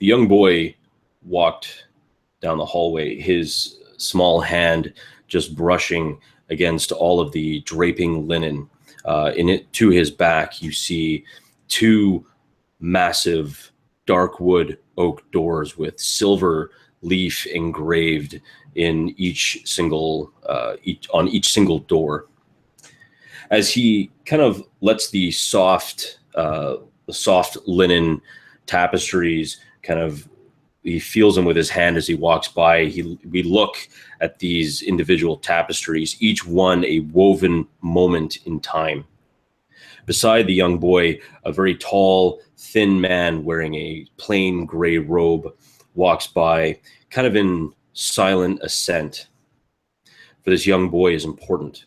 The young boy walked down the hallway, his small hand just brushing against all of the draping linen. To his back, you see two massive dark wood oak doors with silver leaf engraved in on each single door. As he kind of lets the soft linen tapestries he feels them with his hand as he walks by. We look at these individual tapestries, each one a woven moment in time. Beside the young boy, a very tall, thin man wearing a plain gray robe walks by, kind of in silent assent. For this young boy is important,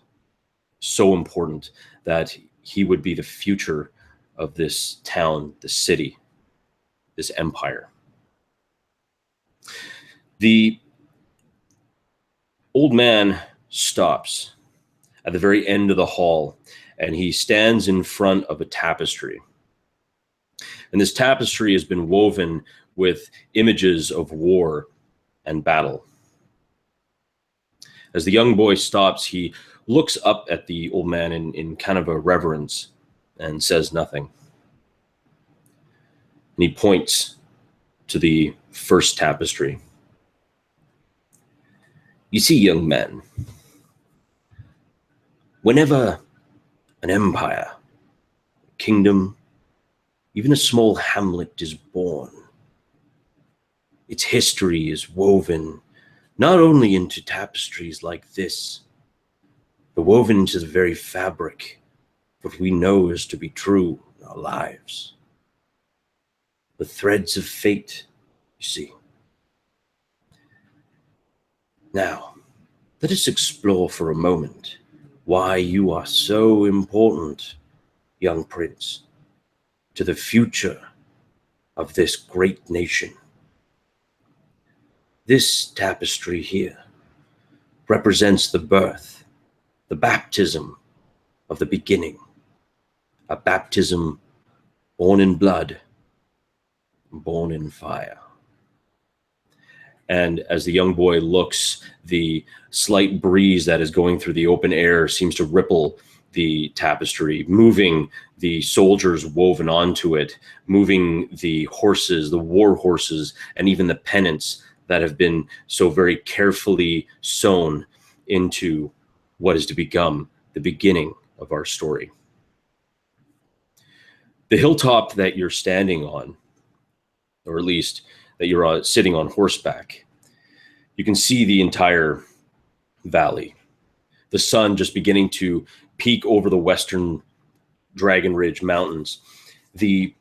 so important that he would be the future of this town, this city, this empire. The old man stops at the very end of the hall, and he stands in front of a tapestry. And this tapestry has been woven with images of war and battle. As the young boy stops, he looks up at the old man in kind of a reverence and says nothing. And he points to the first tapestry. You see, young man, whenever an empire, a kingdom, even a small hamlet is born, its history is woven not only into tapestries like this, but woven into the very fabric of what we know is to be true in our lives. The threads of fate, you see. Now, let us explore for a moment why you are so important, young prince, to the future of this great nation. This tapestry here represents the birth, the baptism of the beginning, a baptism born in blood, born in fire. And as the young boy looks, the slight breeze that is going through the open air seems to ripple the tapestry, moving the soldiers woven onto it, moving the horses, the war horses, and even the pennants that have been so very carefully sewn into what is to become the beginning of our story. The hilltop that you're standing on, or at least that you're sitting on horseback, you can see the entire valley. The sun just beginning to peek over the western Dragon Ridge Mountains. The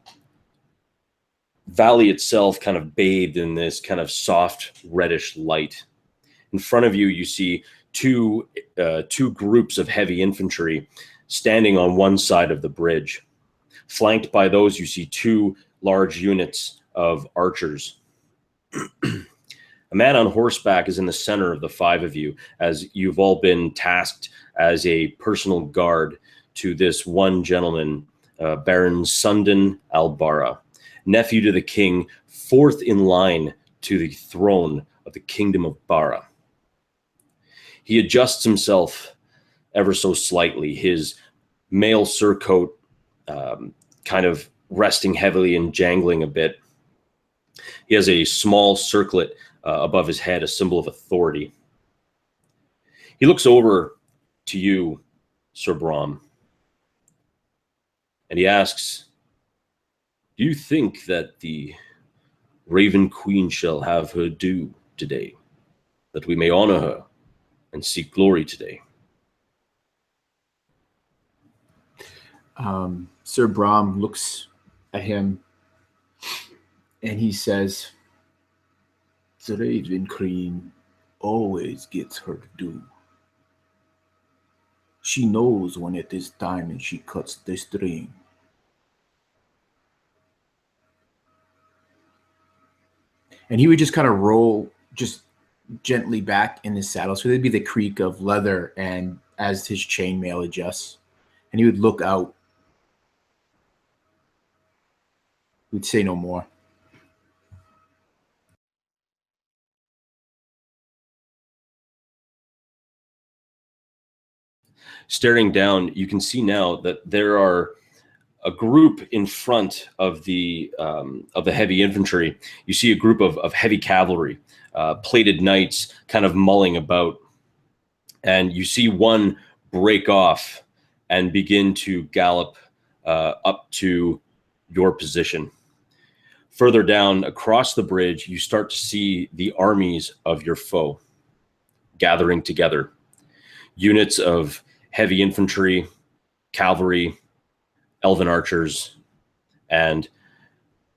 valley itself kind of bathed in this kind of soft reddish light. In front of you, you see two groups of heavy infantry standing on one side of the bridge. Flanked by those, you see two large units of archers. A man on horseback is in the center of the five of you, as you've all been tasked as a personal guard to this one gentleman, Baron Sundon Albara, nephew to the king, fourth in line to the throne of the kingdom of Bara. He adjusts himself ever so slightly, his mail surcoat kind of resting heavily and jangling a bit. He has a small circlet above his head, a symbol of authority. He looks over to you, Sir Brom, and he asks, do you think that the Raven Queen shall have her due today, that we may honor her and seek glory today? Sir Brom looks at him and he says, the Raven Queen always gets her due. She knows when it is time and she cuts the string. And he would just kind of roll just gently back in his saddle. So there'd be the creak of leather and as his chainmail adjusts. And he would look out. He'd say no more. Staring down, you can see now that there are a group in front of the heavy infantry. You see a group of heavy cavalry, plated knights, kind of mulling about, and you see one break off and begin to gallop up to your position. Further down across the bridge, you start to see the armies of your foe gathering together. Units of heavy infantry, cavalry, elven archers, and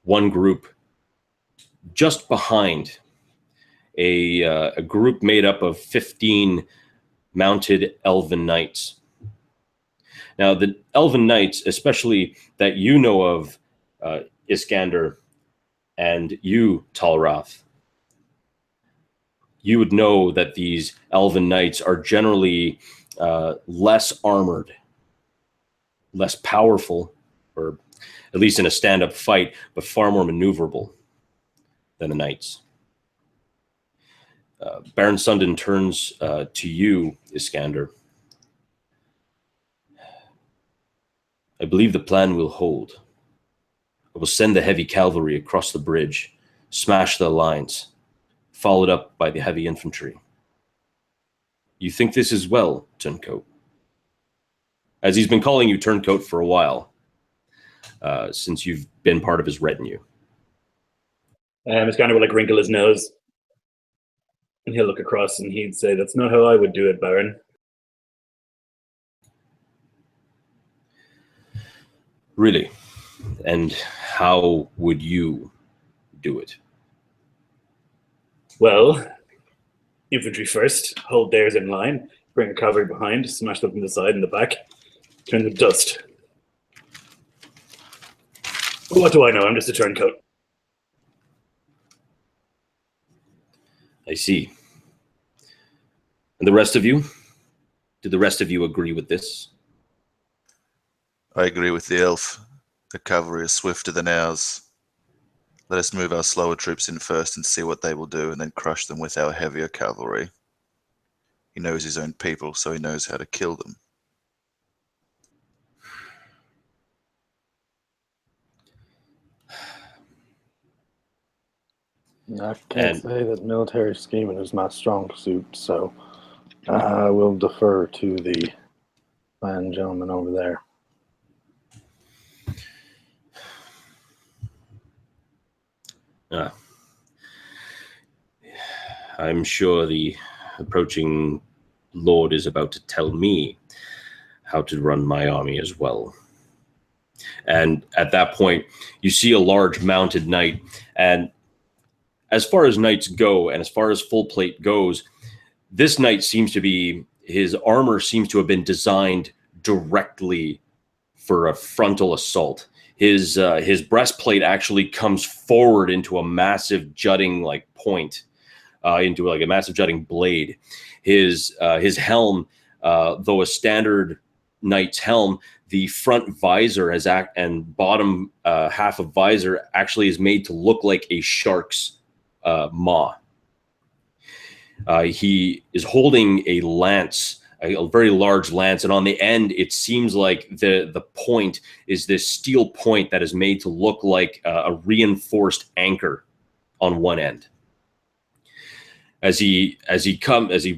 one group just behind a group made up of 15 mounted elven knights. Now, the elven knights, especially that you know of, Iskander, and you, Talrath, you would know that these elven knights are generally less armored, less powerful, or at least in a stand-up fight, but far more maneuverable than the knights. Baron Sundin turns to you, Iskander. I believe the plan will hold. I will send the heavy cavalry across the bridge, smash their lines, followed up by the heavy infantry. You think this is well, Turncoat? As he's been calling you Turncoat for a while, since you've been part of his retinue. Iskander will like wrinkle his nose, and he'll look across and he'd say, "That's not how I would do it, Baron." Really? And how would you do it? Well, infantry first, hold theirs in line, bring a cavalry behind, smash them from the side and the back, turn them to dust. What do I know? I'm just a turncoat. I see. And the rest of you? Did the rest of you agree with this? I agree with the elf. The cavalry is swifter than ours. Let us move our slower troops in first and see what they will do, and then crush them with our heavier cavalry. He knows his own people, so he knows how to kill them. I can't say that military scheming is my strong suit, so I will defer to the fine gentleman over there. I'm sure the approaching Lord is about to tell me how to run my army as well. And at that point, you see a large mounted knight. And as far as knights go, and as far as full plate goes, this knight seems to be, his armor seems to have been designed directly for a frontal assault. His breastplate actually comes forward into a massive jutting like point, into like a massive jutting blade. His helm, though a standard knight's helm, the front visor has and bottom half of visor actually is made to look like a shark's maw. He is holding a lance, a very large lance, and on the end it seems like the point is this steel point that is made to look like a reinforced anchor on one end. As he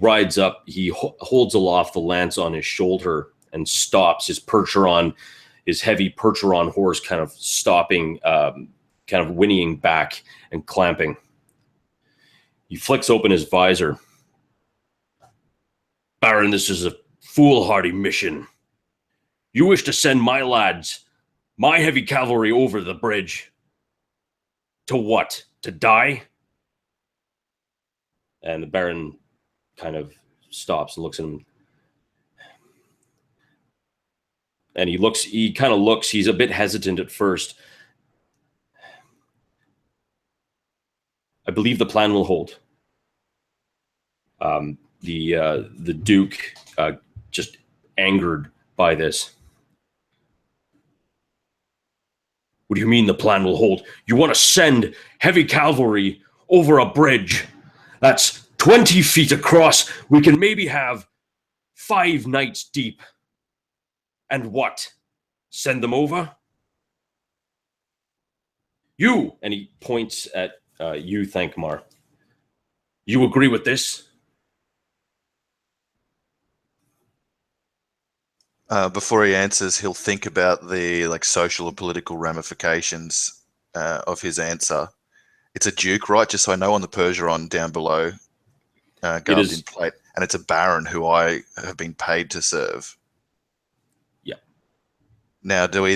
rides up, he holds aloft the lance on his shoulder and stops. His heavy Percheron horse kind of stopping, kind of whinnying back and clamping. He flicks open his visor. Baron, this is a foolhardy mission. You wish to send my lads, my heavy cavalry over the bridge. To what? To die? And the Baron kind of stops and looks at him. And he kind of looks, he's a bit hesitant at first. I believe the plan will hold. The Duke, just angered by this. What do you mean the plan will hold? You want to send heavy cavalry over a bridge that's 20 feet across? We can maybe have 5 knights deep. And what? Send them over? You, and he points at you, Thankmar. You agree with this? Before he answers, he'll think about the social and political ramifications of his answer. It's a duke, right? Just so I know, on the Percheron down below, garbed in plate, and it's a baron who I have been paid to serve. Yeah. Now, do I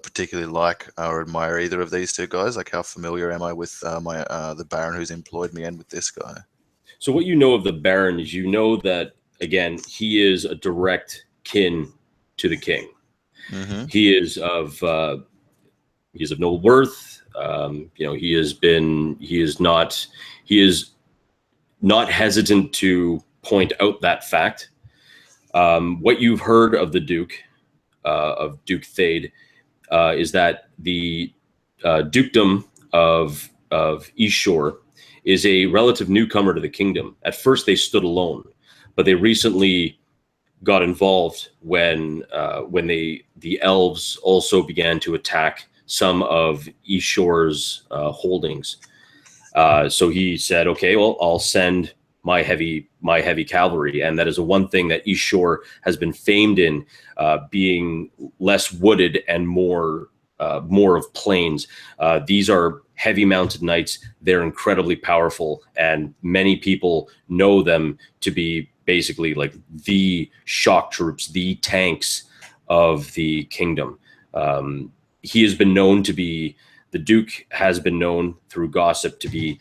particularly like or admire either of these two guys? Like, how familiar am I with the baron who's employed me and with this guy? So what you know of the baron is you know that, again, he is a direct kin to the king. Mm-hmm. He is of noble birth. He is not hesitant to point out that fact. What you've heard of the Duke, of Duke Thade, is that the dukedom of East Shore is a relative newcomer to the kingdom. At first, they stood alone, but they recently got involved when the elves also began to attack some of East Shore's holdings. So he said, "Okay, well, I'll send my heavy cavalry," and that is the one thing that East Shore has been famed in, being less wooded and more of plains. These are heavy mounted knights. They're incredibly powerful, and many people know them to be basically like the shock troops, the tanks of the kingdom. He has been known to be, the Duke has been known through gossip to be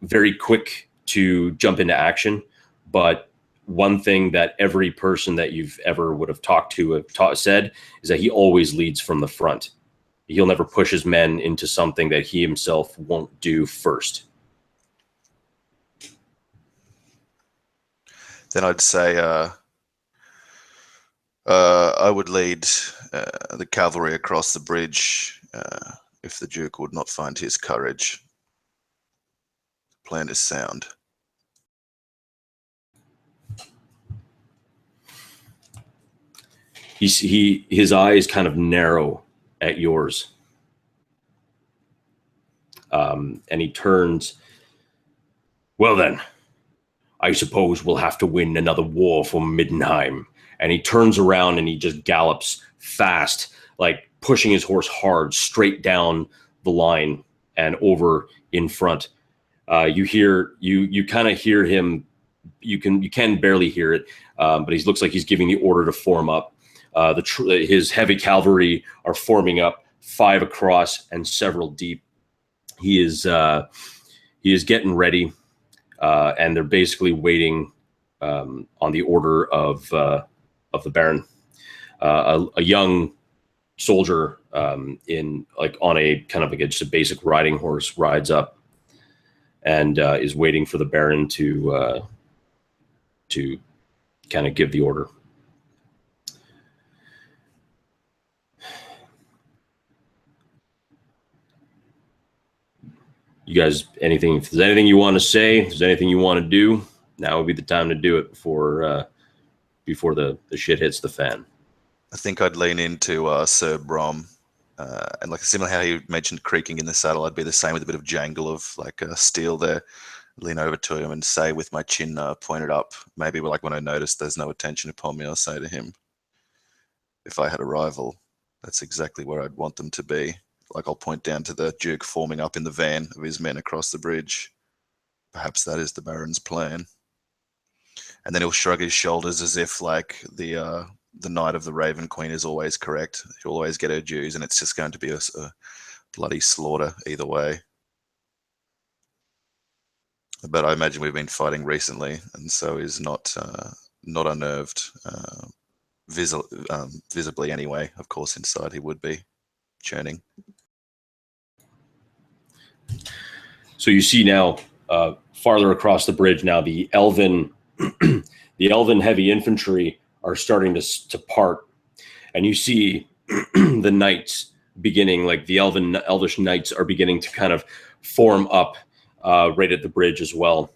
very quick to jump into action. But one thing that every person that you've ever would have talked to said is that he always leads from the front. He'll never push his men into something that he himself won't do first. Then I'd say I would lead the cavalry across the bridge if the Duke would not find his courage. Plan is sound. His eyes kind of narrow at yours. And he turns. Well then, I suppose we'll have to win another war for Middenheim. And he turns around and he just gallops fast, like pushing his horse hard straight down the line and over in front. You kind of hear him. You can barely hear it, but he looks like he's giving the order to form up. His heavy cavalry are forming up, 5 across and several deep. He is getting ready, and they're basically waiting on the order of the Baron. A young soldier in on a kind of just a basic riding horse rides up and is waiting for the Baron to kind of give the order. You guys, if there's anything you want to say, if there's anything you want to do, now would be the time to do it before the shit hits the fan. I think I'd lean into Sir Brom, and like similar how you mentioned creaking in the saddle, I'd be the same with a bit of jangle of steel there. Lean over to him and say with my chin pointed up, maybe like when I notice there's no attention upon me, I'll say to him, if I had a rival, that's exactly where I'd want them to be. Like I'll point down to the Duke forming up in the van of his men across the bridge. Perhaps that is the Baron's plan. And then he'll shrug his shoulders as if like the Knight of the Raven Queen is always correct. She'll always get her dues, and it's just going to be a bloody slaughter either way. But I imagine we've been fighting recently, and so he's not unnerved, visibly anyway. Of course, inside he would be churning. So you see now, farther across the bridge now, the elven heavy infantry are starting to part, and you see the knights beginning, like the elvish knights are beginning to kind of form up right at the bridge as well.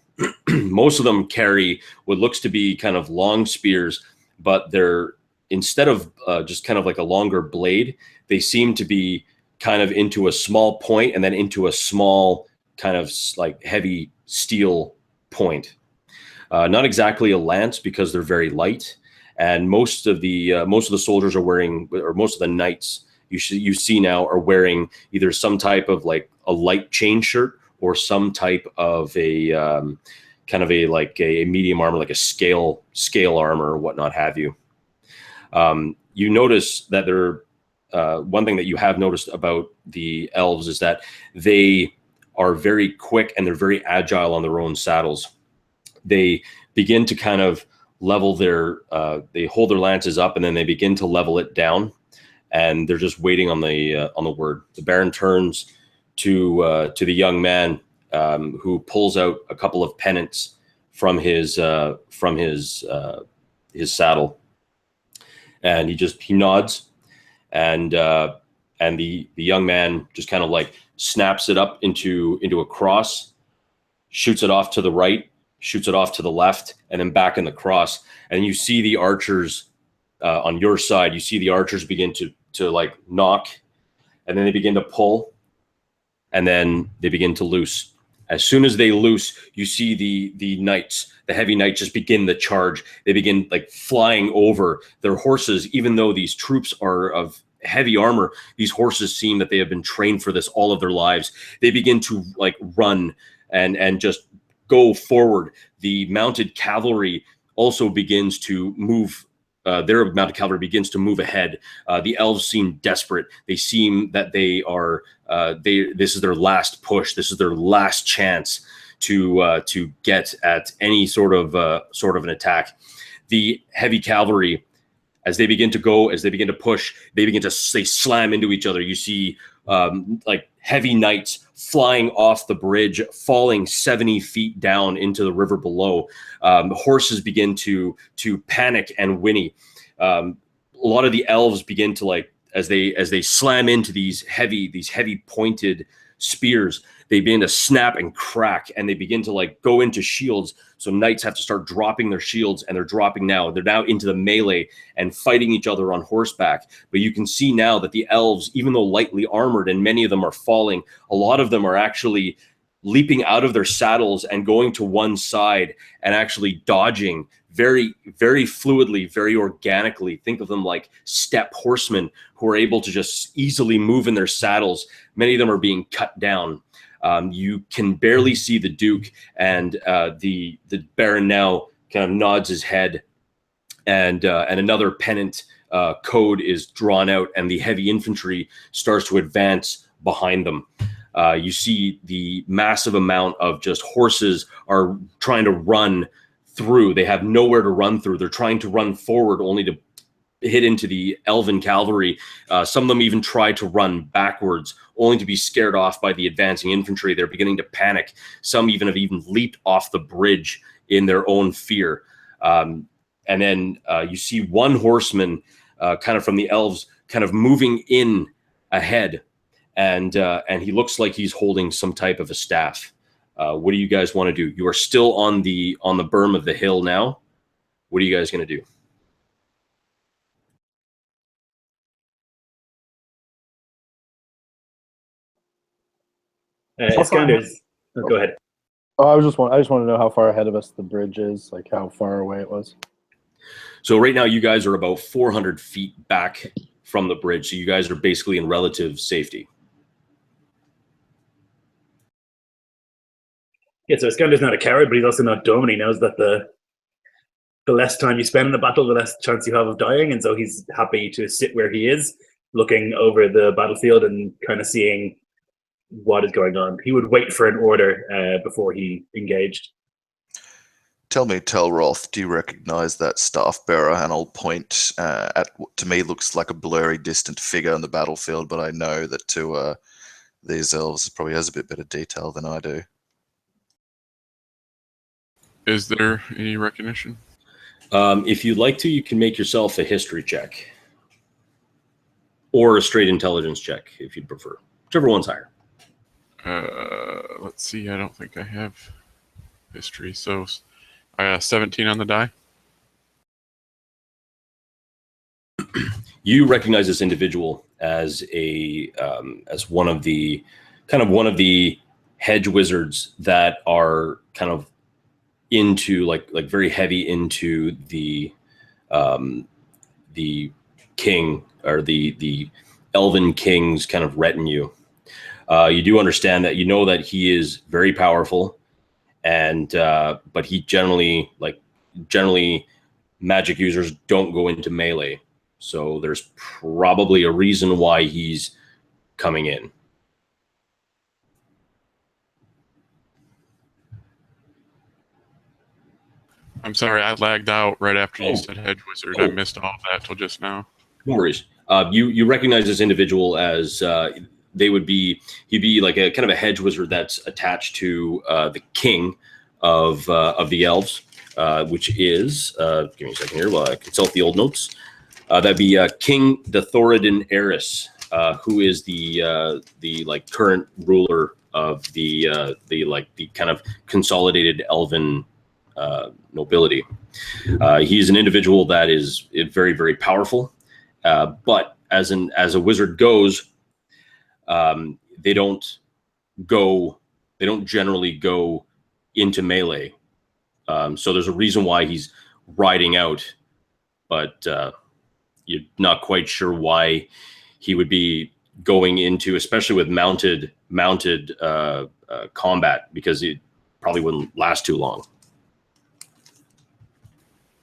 Most of them carry what looks to be kind of long spears, but they're, instead of just kind of like a longer blade, they seem to be kind of into a small point and then into a small kind of like heavy steel point. Not exactly a lance because they're very light, and most of the soldiers are wearing, or most of the knights you see now are wearing either some type of like a light chain shirt or some type of a kind of a like a medium armor, like a scale armor or whatnot have you. You notice that one thing that you have noticed about the elves is that they are very quick and they're very agile on their own saddles. They begin to kind of level they hold their lances up and then they begin to level it down, and they're just waiting on the word. The Baron turns to the young man, who pulls out a couple of pennants from his saddle, and he nods, and the young man just kind of like snaps it up into a cross, shoots it off to the right, shoots it off to the left, and then back in the cross. And you see the archers on your side. You see the archers begin to like knock, and then they begin to pull, and then they begin to loose. As soon as they loose, you see the knights, the heavy knights, just begin the charge. They begin like flying over their horses. Even though these troops are of heavy armor, these horses seem that they have been trained for this all of their lives. They begin to like run and just go forward. The mounted cavalry also begins to move. Their mounted cavalry begins to move ahead. The elves seem desperate. They seem that they are. This is their last push. This is their last chance to get at any sort of an attack. The heavy cavalry, as they begin to push, they slam into each other. You see like heavy knights flying off the bridge, falling 70 feet down into the river below. Horses begin to panic and whinny. A lot of the elves begin to, like, as they slam into these heavy pointed spears, they begin to snap and crack, and they begin to like go into shields. So knights have to start dropping their shields, and they're now into the melee and fighting each other on horseback. But you can see now that the elves, even though lightly armored and many of them are falling, a lot of them are actually leaping out of their saddles and going to one side and actually dodging very, very fluidly, very organically. Think of them like steppe horsemen who are able to just easily move in their saddles. Many of them are being cut down. You can barely see the Duke, and the Baron now kind of nods his head, and another pennant code is drawn out, and the heavy infantry starts to advance behind them. You see the massive amount of just horses are trying to run through. They have nowhere to run through. They're trying to run forward only to hit into the elven cavalry. Some of them even try to run backwards, only to be scared off by the advancing infantry. They're beginning to panic. Some even have leaped off the bridge in their own fear. And then you see one horseman kind of from the elves kind of moving in ahead, and he looks like he's holding some type of a staff. What do you guys want to do? You are still on the berm of the hill now. What are you guys going to do? Iskander's. Oh, go ahead. Oh, I just want to know how far ahead of us the bridge is, like how far away it was. So right now you guys are about 400 feet back from the bridge. So you guys are basically in relative safety. Yeah, so Iskander's not a coward, but he's also not dumb, and he knows that the less time you spend in the battle, the less chance you have of dying, and so he's happy to sit where he is, looking over the battlefield and kind of seeing what is going on. He would wait for an order before he engaged. Tell me, Telroth, do you recognize that staff bearer? And I'll point at what to me looks like a blurry, distant figure on the battlefield, but I know that to these elves it probably has a bit better detail than I do. Is there any recognition? If you'd like to, you can make yourself a history check. Or a straight intelligence check, if you'd prefer. Whichever one's higher. Let's see. I don't think I have history. So 17 on the die. You recognize this individual as as one of the hedge wizards that are kind of into like very heavy into the king, or the elven king's kind of retinue. You do understand that, you know, that he is very powerful, and but he generally magic users don't go into melee, so there's probably a reason why he's coming in. I'm sorry, I lagged out right after you said hedge wizard. I Oh. missed all of that till just now. No worries. You recognize this individual as he'd be like a kind of a hedge wizard that's attached to the king of the elves, which is give me a second here while I consult the old notes. That'd be King the Thoradin Eris, who is the like current ruler of the kind of consolidated elven nobility. He's an individual that is very, very powerful, but as a wizard goes, they don't generally go into melee. So there's a reason why he's riding out, but you're not quite sure why he would be going into, especially with mounted combat, because it probably wouldn't last too long.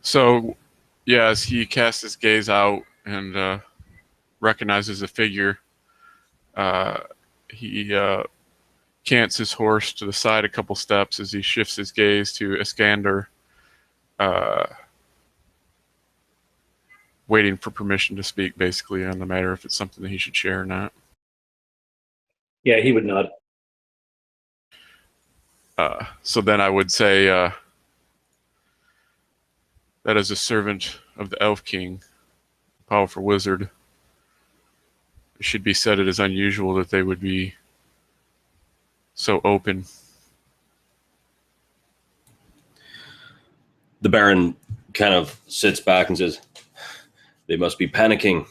So, yeah, as he casts his gaze out and recognizes a figure, he cants his horse to the side a couple steps as he shifts his gaze to Iskander, waiting for permission to speak, basically, on the matter if it's something that he should share or not. Yeah, he would nod. So then I would say that as a servant of the Elf King, powerful wizard, it should be said it is unusual that they would be so open. The Baron kind of sits back and says, "They must be panicking.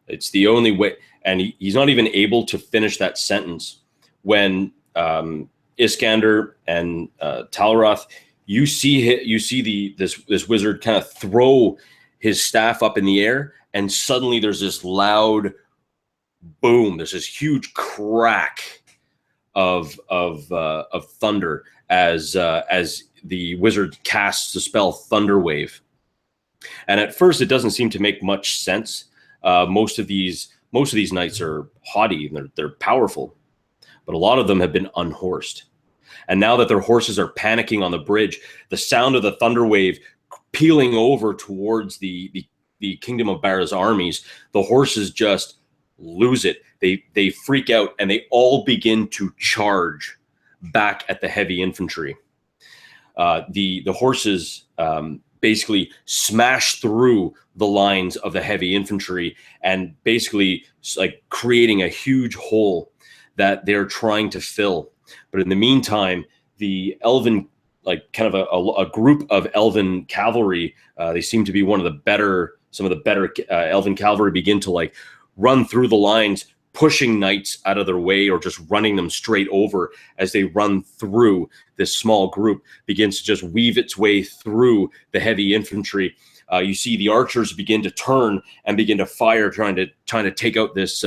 It's the only way." And he's not even able to finish that sentence when Iskander and Talroth, you see this wizard kind of throw his staff up in the air, and suddenly there's this loud boom. There's this huge crack of thunder as the wizard casts the spell Thunderwave. And at first, it doesn't seem to make much sense. Most of these knights are haughty and they're powerful, but a lot of them have been unhorsed. And now that their horses are panicking on the bridge, the sound of the Thunderwave peeling over towards the Kingdom of Bara's armies, the horses just lose it. They freak out and they all begin to charge back at the heavy infantry. The horses basically smash through the lines of the heavy infantry and basically like creating a huge hole that they're trying to fill. But in the meantime, the elven, like kind of a group of elven cavalry, they seem to be some of the better elven cavalry, begin to like run through the lines, pushing knights out of their way or just running them straight over. As they run through, this small group begins to just weave its way through the heavy infantry. You see the archers begin to turn and begin to fire, trying to take out this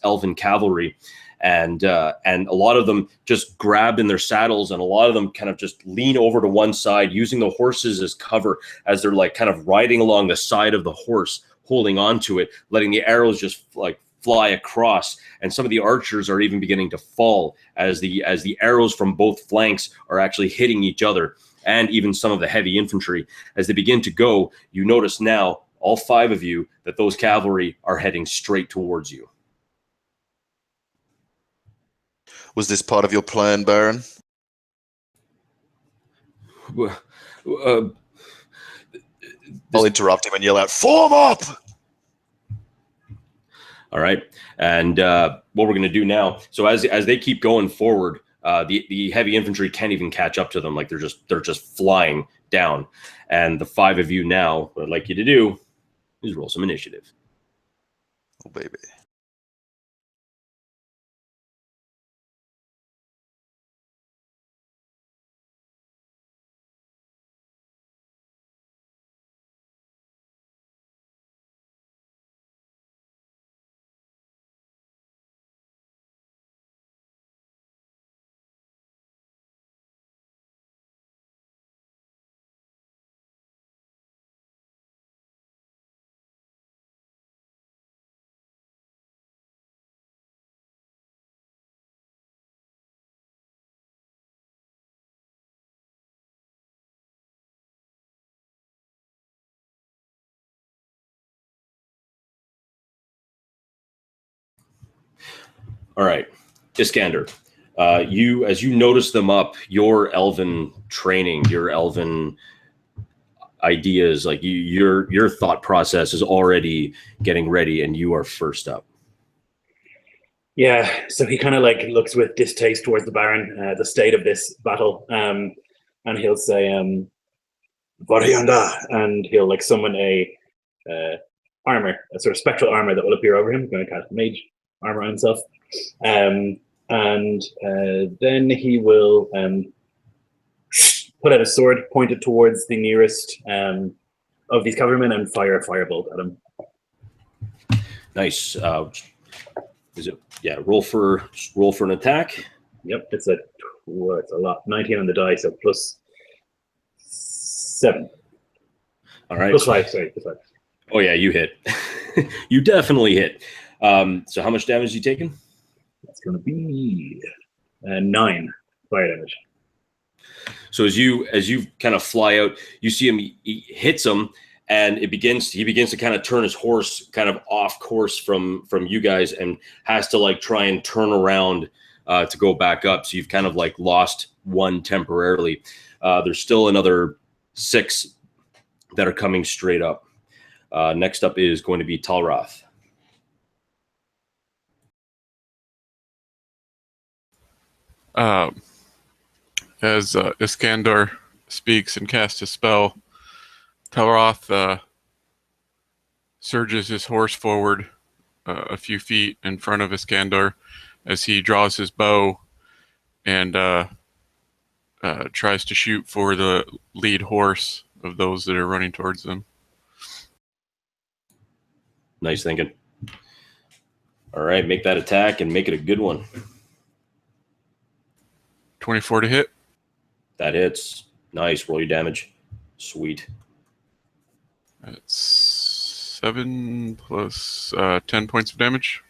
elven cavalry. And a lot of them just grab in their saddles, and a lot of them kind of just lean over to one side, using the horses as cover as they're like kind of riding along the side of the horse, holding onto it, letting the arrows just like fly across. And some of the archers are even beginning to fall as the arrows from both flanks are actually hitting each other, and even some of the heavy infantry. As they begin to go, you notice now, all five of you, that those cavalry are heading straight towards you. Was this part of your plan, Baron? I'll interrupt him and yell out, "Form up!" All right. And what we're going to do now, so as they keep going forward, the heavy infantry can't even catch up to them. Like they're just flying down. And the five of you now, what I'd like you to do is roll some initiative. Oh, baby. All right, Iskander. As you notice them up, your elven training, your elven ideas, like your thought process is already getting ready, and you are first up. Yeah, so he kind of like looks with distaste towards the Baron, the state of this battle, and he'll say, "Varianda," and he'll like summon a armor, a sort of spectral armor that will appear over him. He's going to cast mage armor on himself, and then he will put out a sword, point it towards the nearest of these cavalrymen, and fire a firebolt at him. Nice. Is it? Yeah. Roll for an attack. Yep, it's a lot. 19 on the die, so +7. All right. +5. Sorry, +5. Oh yeah, you hit. You definitely hit. So how much damage you taken? That's going to be 9 fire damage. So as you kind of fly out, you see him. He hits him, and he begins to kind of turn his horse kind of off course from you guys, and has to like try and turn around to go back up. So you've kind of like lost one temporarily. There's still another 6 that are coming straight up. Next up is going to be Talroth. As Iskandar speaks and casts a spell, Talroth surges his horse forward a few feet in front of Iskandar as he draws his bow and tries to shoot for the lead horse of those that are running towards them. Nice thinking. All right, make that attack and make it a good one. 24 to hit. That hits. Nice. Roll your damage. Sweet. That's 7 plus 10 points of damage.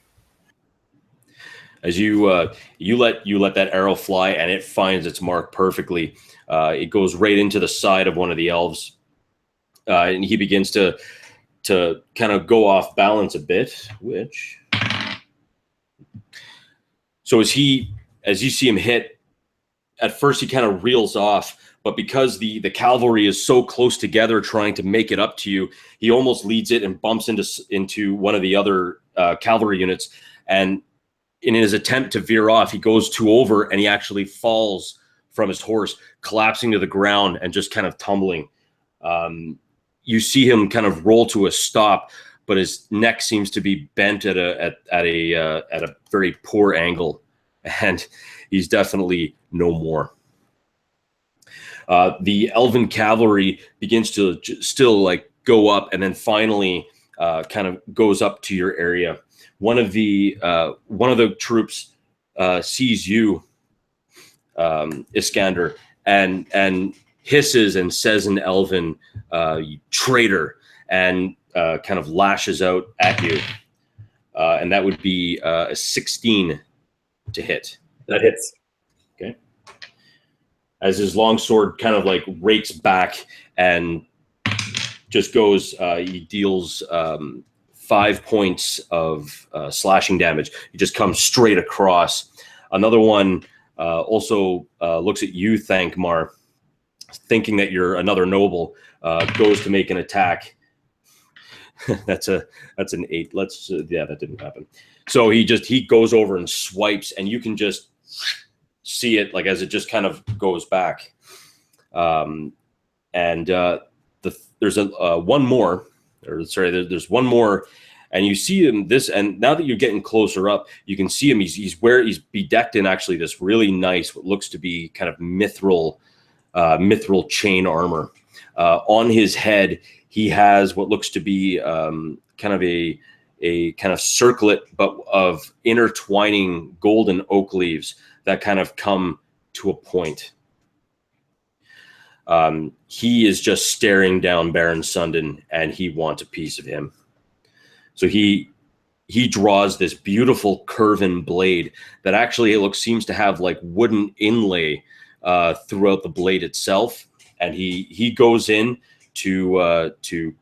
As you let that arrow fly, and it finds its mark perfectly. It goes right into the side of one of the elves, and he begins to kind of go off balance a bit. So as you see him hit, at first he kind of reels off, but because the cavalry is so close together trying to make it up to you, he almost leads it and bumps into one of the other cavalry units. And in his attempt to veer off, he goes too over, and he actually falls from his horse, collapsing to the ground and just kind of tumbling. You see him kind of roll to a stop, but his neck seems to be bent at a very poor angle, and he's definitely no more. The elven cavalry begins to still like go up, and then finally kind of goes up to your area. One of the troops sees you, Iskander, and hisses and says in Elven, "You traitor," and kind of lashes out at you, and that would be a 16 to hit. That hits. Okay. As his longsword kind of like rakes back and just goes, he deals 5 points of slashing damage. He just comes straight across. Another one also looks at you, Thankmar, thinking that you're another noble, goes to make an attack. That's an 8. That didn't happen. So he goes over and swipes, and you can just see it like as it just kind of goes back. There's one more. There's one more And you see him and now that you're getting closer up, you can see him. He's bedecked in actually this really nice, what looks to be kind of mithril chain armor. On his head, he has what looks to be kind of a kind of circlet, but of intertwining golden oak leaves that kind of come to a point. He is just staring down Baron Sundin, and he wants a piece of him. So he draws this beautiful curving blade that actually seems to have like wooden inlay throughout the blade itself, and he goes in to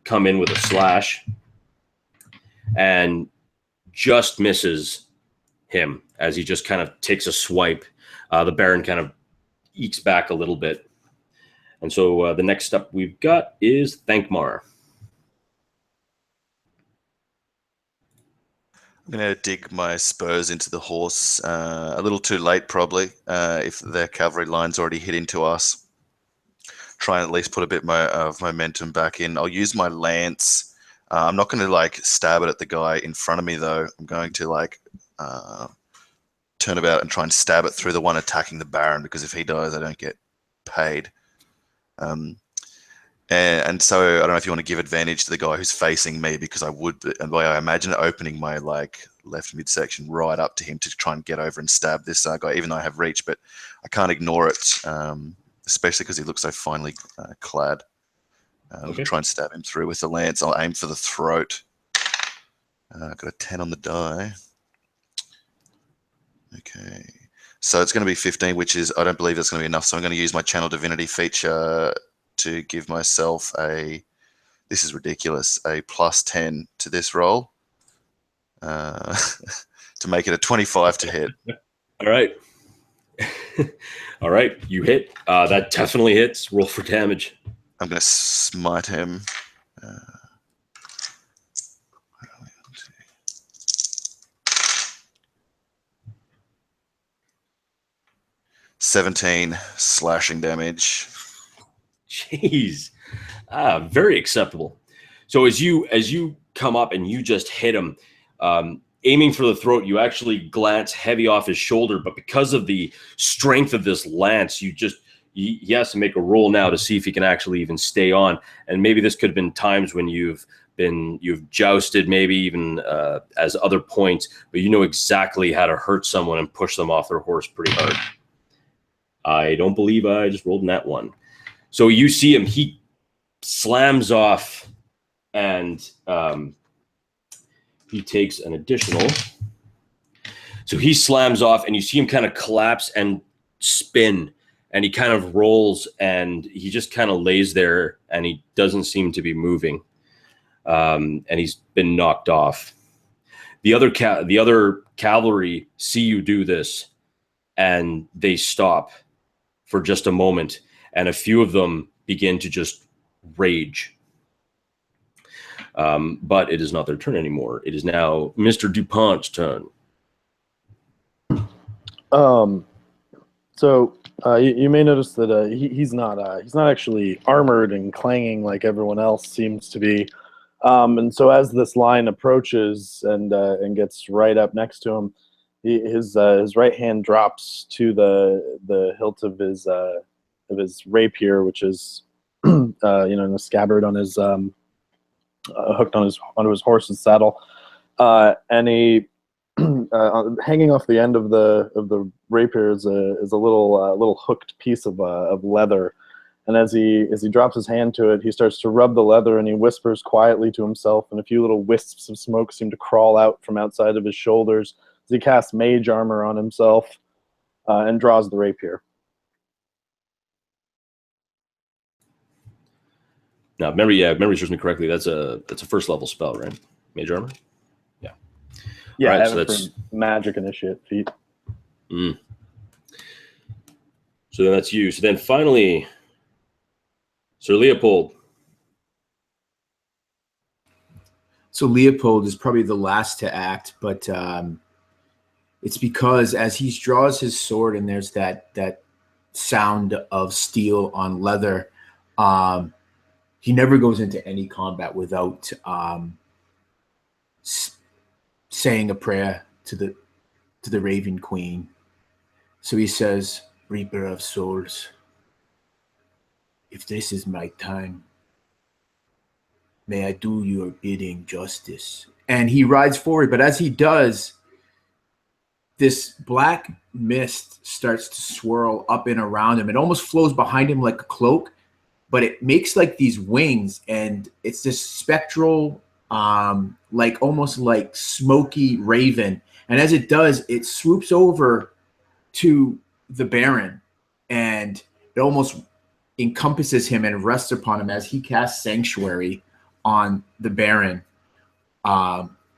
come in with a slash, and just misses him as he just kind of takes a swipe. The Baron kind of ekes back a little bit, and so the next step we've got is Thankmar. I'm going to dig my spurs into the horse a little too late, probably, if their cavalry line's already hit into us. Try and at least put a bit of momentum back in. I'll use my lance. I'm not going to like stab it at the guy in front of me, though. I'm going to like turn about and try and stab it through the one attacking the Baron, because if he dies, I don't get paid. And so I don't know if you want to give advantage to the guy who's facing me, because I would, and I imagine opening my like left midsection right up to him to try and get over and stab this guy, even though I have reach, but I can't ignore it, especially because he looks so finely clad. Okay. Try and stab him through with the lance. I'll aim for the throat. I've got a 10 on the die. Okay. So it's going to be 15, which is, I don't believe that's going to be enough. So I'm going to use my Channel Divinity feature to give myself this is ridiculous, a +10 to this roll to make it a 25 to hit. All right. All right. You hit. That definitely hits. Roll for damage. I'm going to smite him. 17 slashing damage. Jeez. Very acceptable. So as you come up and you just hit him, aiming for the throat, you actually glance heavy off his shoulder, but because of the strength of this lance, he has to make a roll now to see if he can actually even stay on. And maybe this could have been times when you've jousted, maybe even as other points, but you know exactly how to hurt someone and push them off their horse pretty hard. I don't believe I just rolled in that one. So you see him, he slams off, and he takes an additional. So he slams off, and you see him kind of collapse and spin, and he kind of rolls, and he just kind of lays there, and he doesn't seem to be moving, and he's been knocked off. The other cavalry see you do this, and they stop for just a moment, and a few of them begin to just rage. But it is not their turn anymore. It is now Mr. DuPont's turn. So you may notice that he's not actually armored and clanging like everyone else seems to be. And so as this line approaches and gets right up next to him, his right hand drops to the hilt of his rapier, which is in a scabbard on his hooked onto his horse's saddle, and he hanging off the end of the rapier is a little hooked piece of leather. And as he drops his hand to it, he starts to rub the leather, and he whispers quietly to himself, and a few little wisps of smoke seem to crawl out from outside of his shoulders as he casts mage armor on himself and draws the rapier. Now, memory serves me correctly. That's a first level spell, right? Mage armor. Yeah. Yeah, right, I have it for magic initiate feat. So then that's you. So then finally, Sir Leopold. So Leopold is probably the last to act, but it's because as he draws his sword and there's that sound of steel on leather, he never goes into any combat without saying a prayer to the Raven Queen. So he says, "Reaper of souls, if this is my time, may I do your bidding justice." And he rides forward, but as he does, this black mist starts to swirl up and around him. It almost flows behind him like a cloak, but it makes like these wings, and it's this spectral, like almost like smoky raven. And as it does, it swoops over to the Baron, and it almost encompasses him and rests upon him as he casts Sanctuary on the Baron,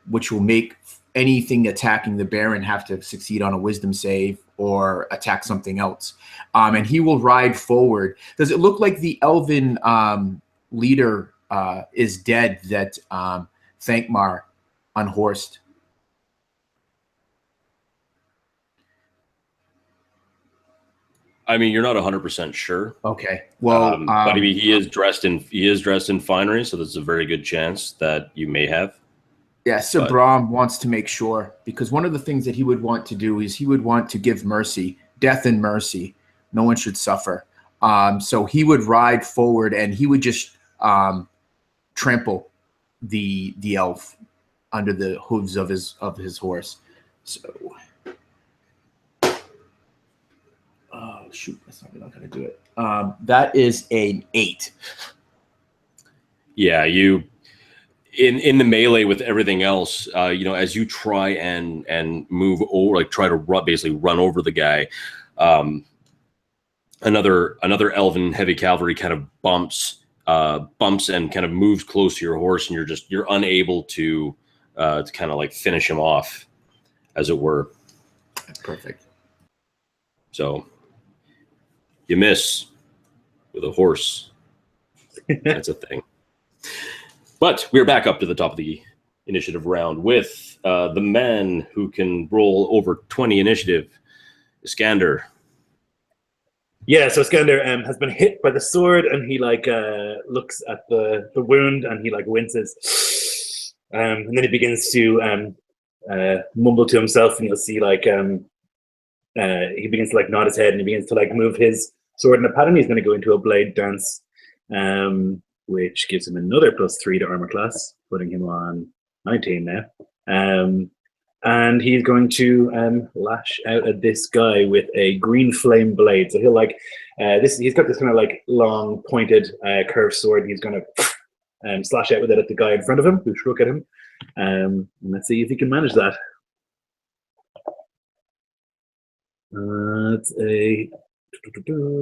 which will make anything attacking the Baron have to succeed on a Wisdom save or attack something else. And he will ride forward. Does it look like the Elven leader is dead that Thankmar unhorsed? I mean, you're not 100% sure. Okay. Well, but I mean, he is dressed in finery, so there's a very good chance that you may have. Yeah, Sir Brahm wants to make sure, because one of the things that he would want to do is he would want to give mercy, death and mercy. No one should suffer. So he would ride forward and he would just trample the elf under the hooves of his horse. So, oh shoot, that's not going to do it. That is an 8. Yeah, you. In the melee with everything else, as you try and move over, like try to basically run over the guy, another elven heavy cavalry kind of bumps and kind of moves close to your horse, and you're unable to kind of like finish him off, as it were. Perfect. So you miss with a horse. That's a thing. But we're back up to the top of the initiative round with the man who can roll over 20 initiative, Iskander. Yeah, so Iskander has been hit by the sword, and he looks at the wound, and he winces, and then he begins to mumble to himself, and you'll see he begins to nod his head, and he begins to move his sword in a pattern. He's going to go into a blade dance. Which gives him another +3 to armor class, putting him on 19 now. And he's going to lash out at this guy with a green flame blade. So he'll he's got this kind of long pointed curved sword. He's going to slash out with it at the guy in front of him who struck at him. And let's see if he can manage that. It's a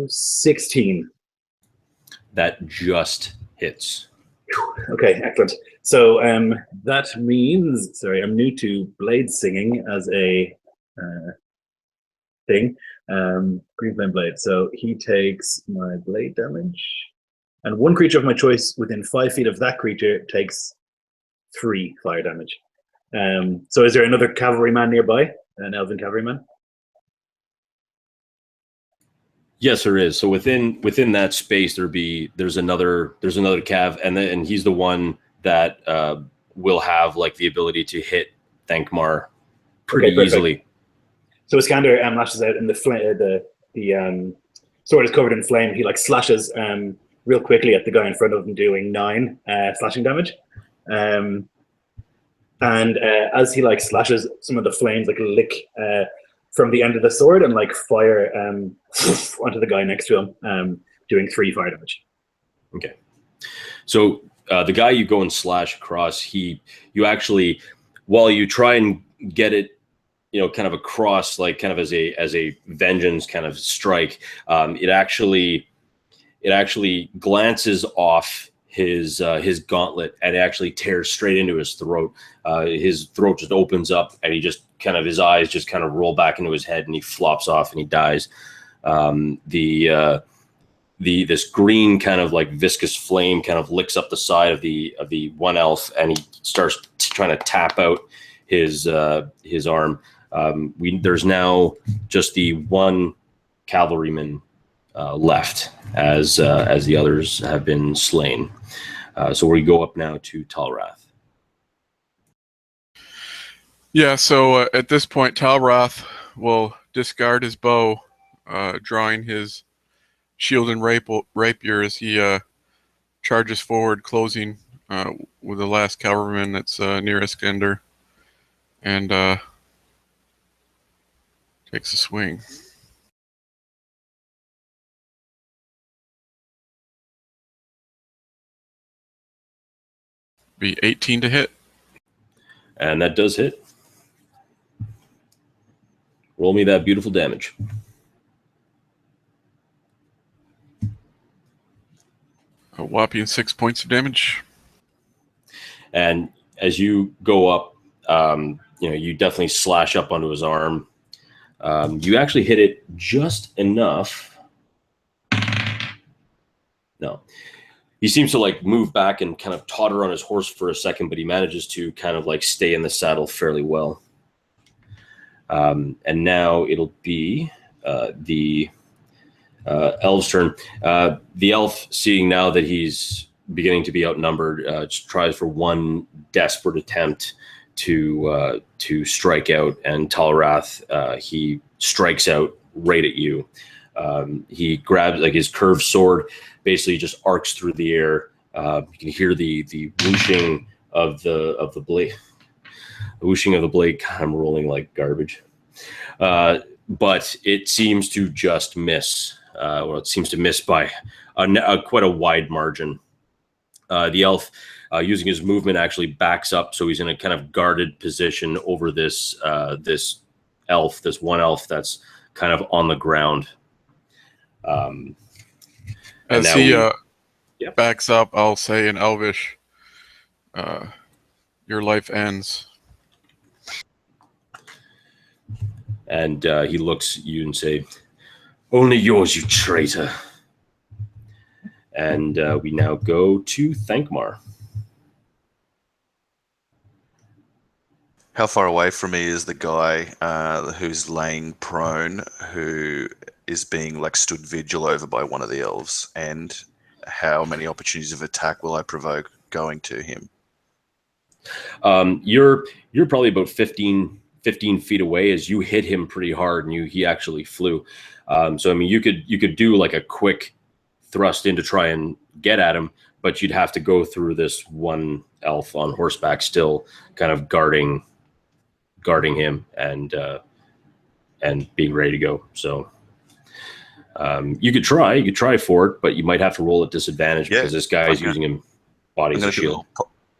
16. That just hits. Okay, excellent. So that means, sorry, I'm new to blade singing as a thing. Green flame blade. So he takes my blade damage, and one creature of my choice within 5 feet of that creature takes 3 fire damage. So is there another cavalryman nearby? An elven cavalryman? Yes, there is. So within that space, there's another cav, and he's the one that will have the ability to hit Thankmar pretty easily. So Iskander lashes out, and the sword is covered in flame. He slashes real quickly at the guy in front of him, doing 9 slashing damage. And as he slashes, some of the flames lick from the end of the sword and fire onto the guy next to him, doing 3 fire damage. Okay. So the guy you go and slash across, you actually, while you try and get it, kind of across, kind of as a vengeance kind of strike, it actually glances off his gauntlet and it actually tears straight into his throat. His throat just opens up, and he just his eyes just kind of roll back into his head, and he flops off and he dies. This green kind of viscous flame kind of licks up the side of the one elf, and he starts trying to tap out his arm. There's now just the one cavalryman left, as the others have been slain. So we go up now to Talrath. Yeah, so at this point, Talroth will discard his bow, drawing his shield and rapier as he charges forward, closing with the last cavalryman that's near Iskander, and takes a swing. Be 18 to hit. And that does hit. Roll me that beautiful damage. A whopping 6 points of damage. And as you go up, you definitely slash up onto his arm. You actually hit it just enough. No. He seems to like move back and kind of totter on his horse for a second, but he manages to kind of like stay in the saddle fairly well. And now it'll be the elf's turn. The elf, seeing now that he's beginning to be outnumbered, just tries for one desperate attempt to strike out. And Talrath, he strikes out right at you. He grabs like his curved sword, basically just arcs through the air. You can hear the whooshing of the blade. The whooshing of the blade. God, I'm rolling like garbage. But it seems to just miss. It seems to miss by quite a wide margin. The elf, using his movement, actually backs up, so he's in a kind of guarded position over this one elf that's kind of on the ground. As he backs up, I'll say in Elvish, your life ends. And he looks at you and say, "Only yours, you traitor." And we now go to Thankmar. How far away from me is the guy who's laying prone, who is being like stood vigil over by one of the elves? And how many opportunities of attack will I provoke going to him? You're probably about 15 feet away as you hit him pretty hard, and he actually flew. So I mean, you could do like a quick thrust in to try and get at him, but you'd have to go through this one elf on horseback, still kind of guarding him and being ready to go. So you could try for it, but you might have to roll at disadvantage because this guy is using him body as a shield.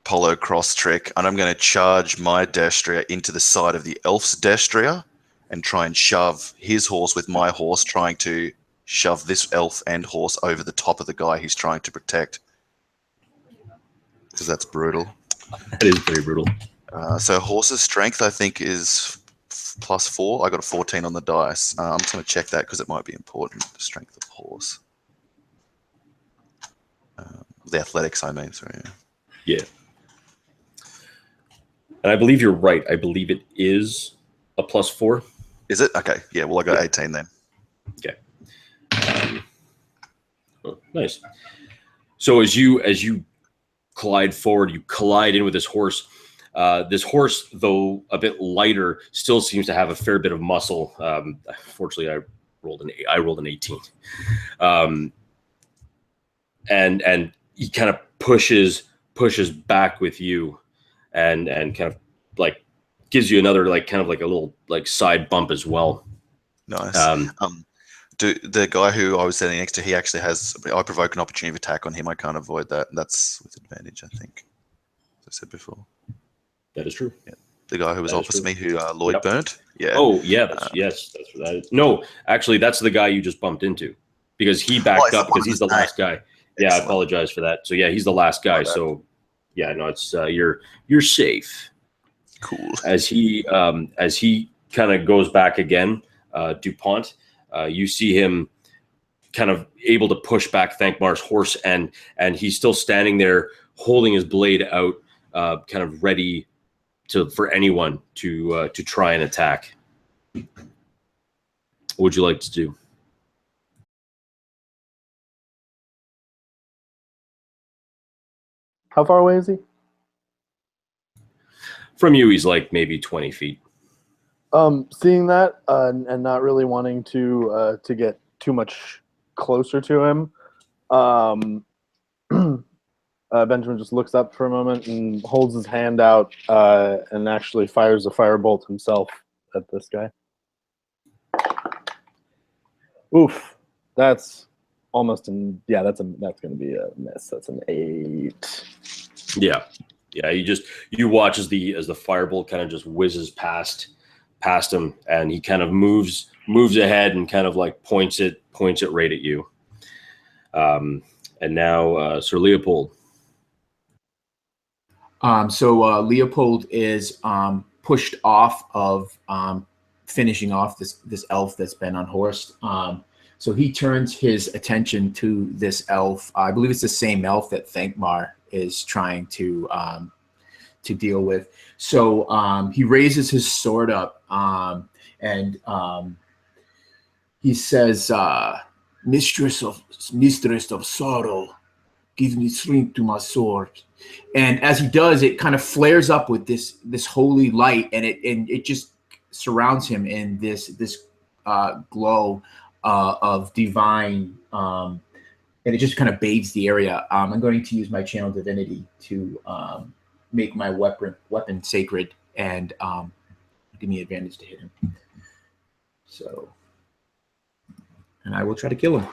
Polo cross trick, and I'm going to charge my destrier into the side of the elf's destrier and try and shove his horse with my horse, trying to shove this elf and horse over the top of the guy he's trying to protect. Because that's brutal. That is pretty brutal. So horse's strength, I think, is +4. I got a 14 on the dice. I'm just going to check that because it might be important. The strength of the horse. The athletics, I mean. Sorry. Yeah. And I believe you're right. I believe it is a +4. Is it? Okay. Yeah, well, I got 18 then. Okay. Nice. So as you collide forward, you collide in with this horse. This horse, though a bit lighter, still seems to have a fair bit of muscle. Fortunately, I rolled an 18. And he kind of pushes back with you, and kind of like gives you another like kind of like a little like side bump as well. Nice. The guy who I was standing next to, he actually has. I provoke an opportunity of attack on him. I can't avoid that. That's with advantage, I think. As I said before. That is true. Yeah. The guy who was opposite me, who Lloyd burnt. Yeah. Oh yeah. Yes, that's what that is. No, actually, that's the guy you just bumped into, because he backed up because he's the last guy. Yeah, I apologize for that. So yeah, he's the last guy. So yeah, no, it's you're safe. Cool. As he kind of goes back again, DuPont, you see him kind of able to push back Thankmar's horse, and he's still standing there holding his blade out, kind of ready for anyone to try and attack. What would you like to do? How far away is he? From you, he's like maybe 20 feet. Seeing that and not really wanting to get too much closer to him, Benjamin just looks up for a moment and holds his hand out and actually fires a firebolt himself at this guy. Oof, that's almost that's going to be a miss. That's an 8. Yeah. You watch as the firebolt kind of just whizzes past him, and he kind of moves ahead and kind of like points it right at you. And now Sir Leopold. So Leopold is pushed off of finishing off this elf that's been unhorsed. So he turns his attention to this elf. I believe it's the same elf that Thankmar is trying to deal with. So he raises his sword up and he says, Mistress of sorrow, give me strength to my sword. And as he does, it kind of flares up with this holy light, and it just surrounds him in this glow of divine, and it just kind of bathes the area. I'm going to use my channel divinity to make my weapon sacred and give me advantage to hit him. So, and I will try to kill him.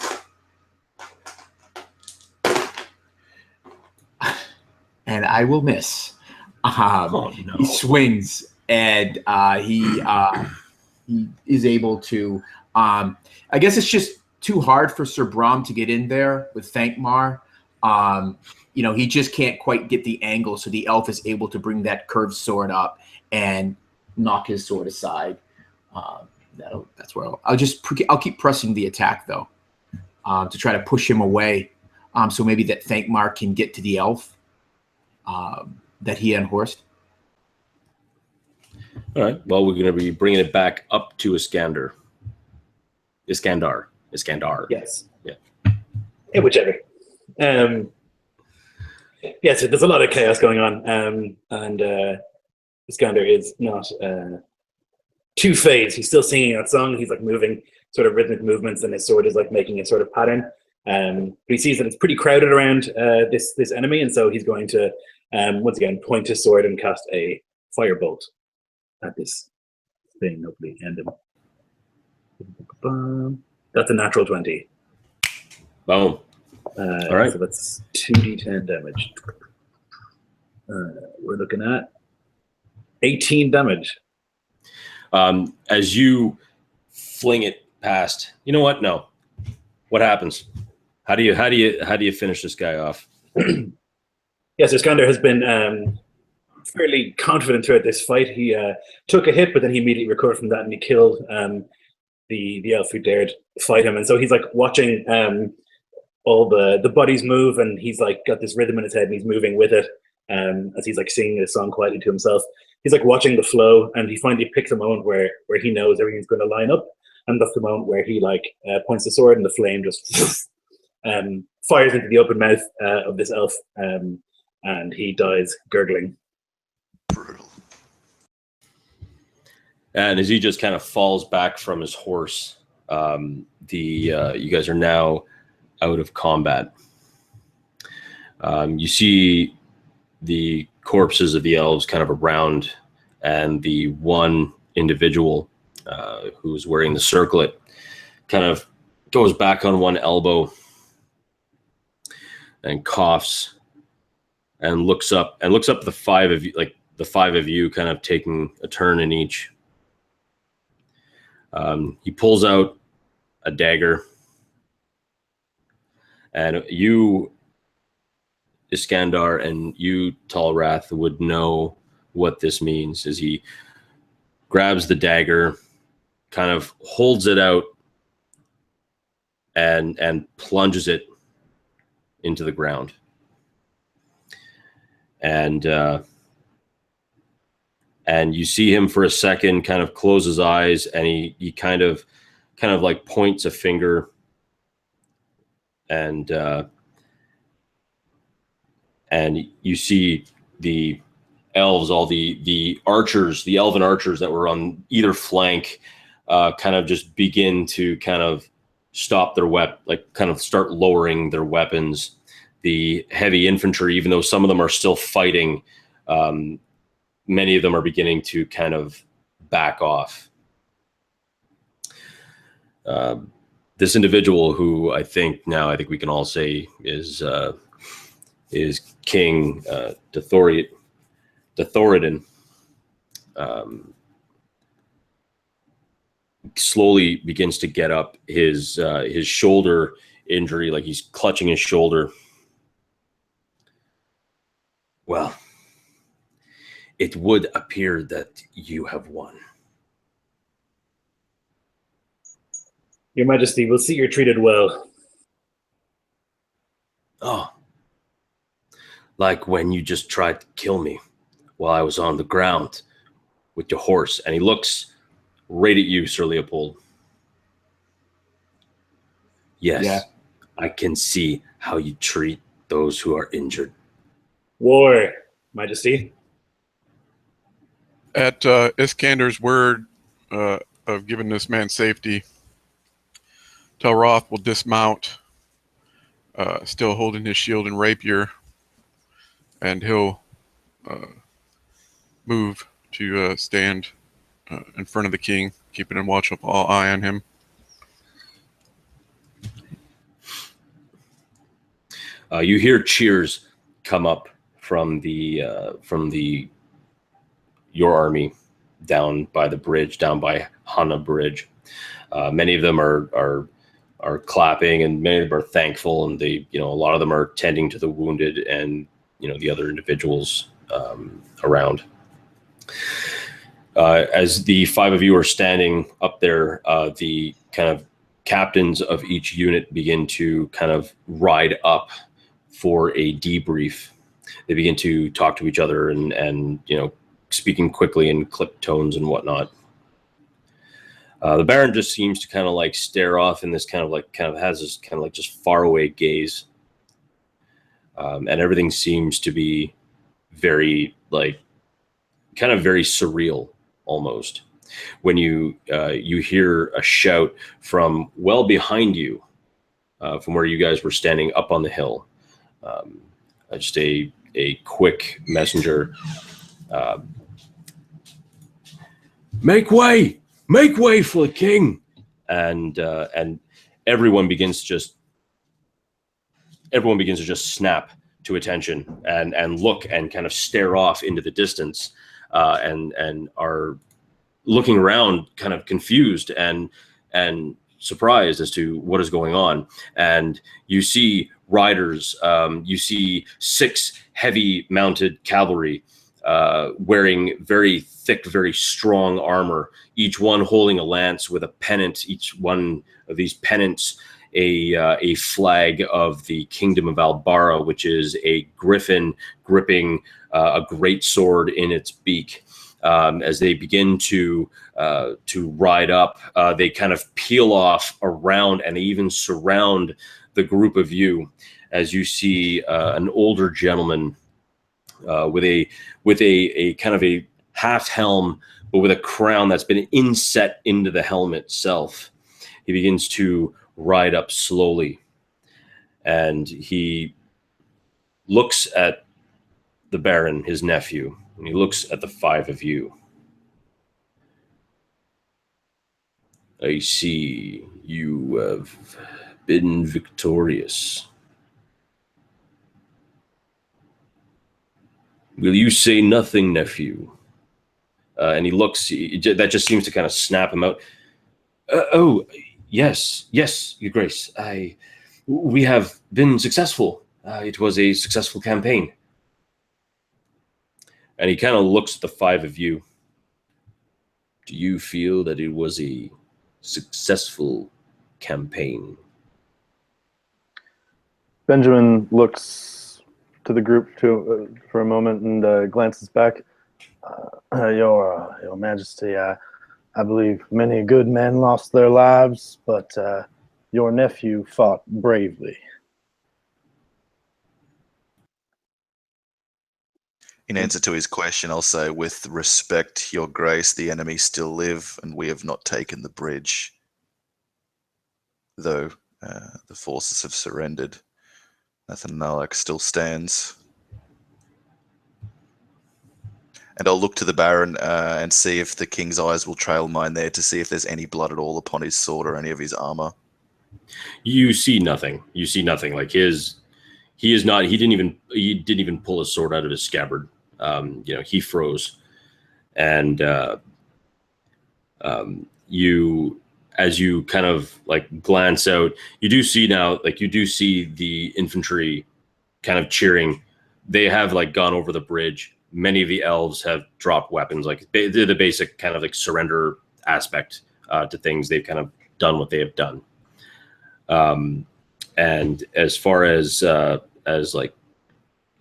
And I will miss. Oh, no. He swings, and he is able to. I guess it's just too hard for Sir Brom to get in there with Thankmar. He just can't quite get the angle, so the elf is able to bring that curved sword up and knock his sword aside. That's where I'll keep pressing the attack though, to try to push him away. So maybe that Thankmar can get to the elf. That he unhorsed. All right. Well, we're going to be bringing it back up to Iskandar. Yes. Yeah. Whichever. So there's a lot of chaos going on, and Iskandar is not too phased. He's still singing that song. He's like moving sort of rhythmic movements, and his sword is like making a sort of pattern. But he sees that it's pretty crowded around this enemy, and so he's going to once again point his sword and cast a firebolt at this thing. Hopefully, end him. That's a natural 20. Boom. All right. So that's 2d10 damage. We're looking at 18 damage. As you fling it past, you know what? No. What happens? How do you finish this guy off? Yes, Iskandar has been fairly confident throughout this fight. He took a hit, but then he immediately recovered from that, and he killed the elf who dared fight him. And so he's like watching all the bodies move, and he's like got this rhythm in his head, and he's moving with it as he's like singing this song quietly to himself. He's like watching the flow, and he finally picks a moment where he knows everything's going to line up, and that's the moment where he like points the sword, and the flame just fires into the open mouth of this elf, and he dies gurgling. Brutal. And as he just kind of falls back from his horse, you guys are now out of combat. You see the corpses of the elves kind of around, and the one individual who's wearing the circlet kind of goes back on one elbow and coughs and looks up at the five of you, like the five of you kind of taking a turn in each. He pulls out a dagger, and you, Iskandar, and you, Talrath, would know what this means. As he grabs the dagger, kind of holds it out, and plunges it into the ground. And you see him for a second kind of close his eyes, and he kind of like points a finger, and you see the elves, all the archers, the elven archers that were on either flank, kind of just begin to kind of stop their kind of start lowering their weapons. The heavy infantry, even though some of them are still fighting, many of them are beginning to kind of back off. This individual, who I think we can all say is King Thoradin, slowly begins to get up. His shoulder injury, like he's clutching his shoulder. Well, it would appear that you have won. Your Majesty, we'll see you're treated well. Oh, like when you just tried to kill me while I was on the ground with your horse. And he looks right at you, Sir Leopold. Yes, yeah. I can see how you treat those who are injured. War, Majesty. At Iskander's word of giving this man safety, Telroth will dismount, still holding his shield and rapier, and he'll move to stand in front of the king, keeping a watchful eye on him. You hear cheers come up from your army down by the bridge, down by Hanna Bridge. Many of them are clapping, and many of them are thankful, and a lot of them are tending to the wounded and the other individuals around. As the five of you are standing up there, the kind of captains of each unit begin to kind of ride up for a debrief. They begin to talk to each other and speaking quickly in clipped tones and whatnot. The Baron just seems to kind of like stare off in this kind of has this kind of like just faraway gaze. And everything seems to be very kind of very surreal almost. When you hear a shout from well behind you, from where you guys were standing up on the hill. Just a quick messenger. Make way for the king, and everyone begins to just snap to attention and look and kind of stare off into the distance, and are looking around kind of confused and surprised as to what is going on. And you see riders, you see 6 heavy mounted cavalry wearing very thick, very strong armor, each one holding a lance with a pennant, each one of these pennants a flag of the Kingdom of Albara, which is a griffin gripping a great sword in its beak. As they begin to ride up, they kind of peel off around, and they even surround the group of you, as you see an older gentleman with a kind of a half helm, but with a crown that's been inset into the helmet itself. He begins to ride up slowly, and he looks at the Baron, his nephew, and he looks at the 5 of you. I see you have been victorious. Will you say nothing, nephew? And he looks, that just seems to kind of snap him out. Oh, yes, Your Grace. We have been successful. It was a successful campaign. And he kind of looks at the 5 of you. Do you feel that it was a successful campaign? Benjamin looks to the group for a moment and glances back. Your Majesty, I believe many good men lost their lives, but your nephew fought bravely. In answer to his question, I'll say, with respect, your grace, the enemy still live, and we have not taken the bridge, though the forces have surrendered. Nathanalak still stands. And I'll look to the Baron and see if the king's eyes will trail mine there to see if there's any blood at all upon his sword or any of his armor. You see nothing. You see nothing. Like he didn't even pull his sword out of his scabbard. He froze. And as you kind of like glance out, you do see the infantry kind of cheering. They have like gone over the bridge. Many of the elves have dropped weapons. Like they're the basic kind of like surrender aspect to things. They've kind of done what they have done. And as far as like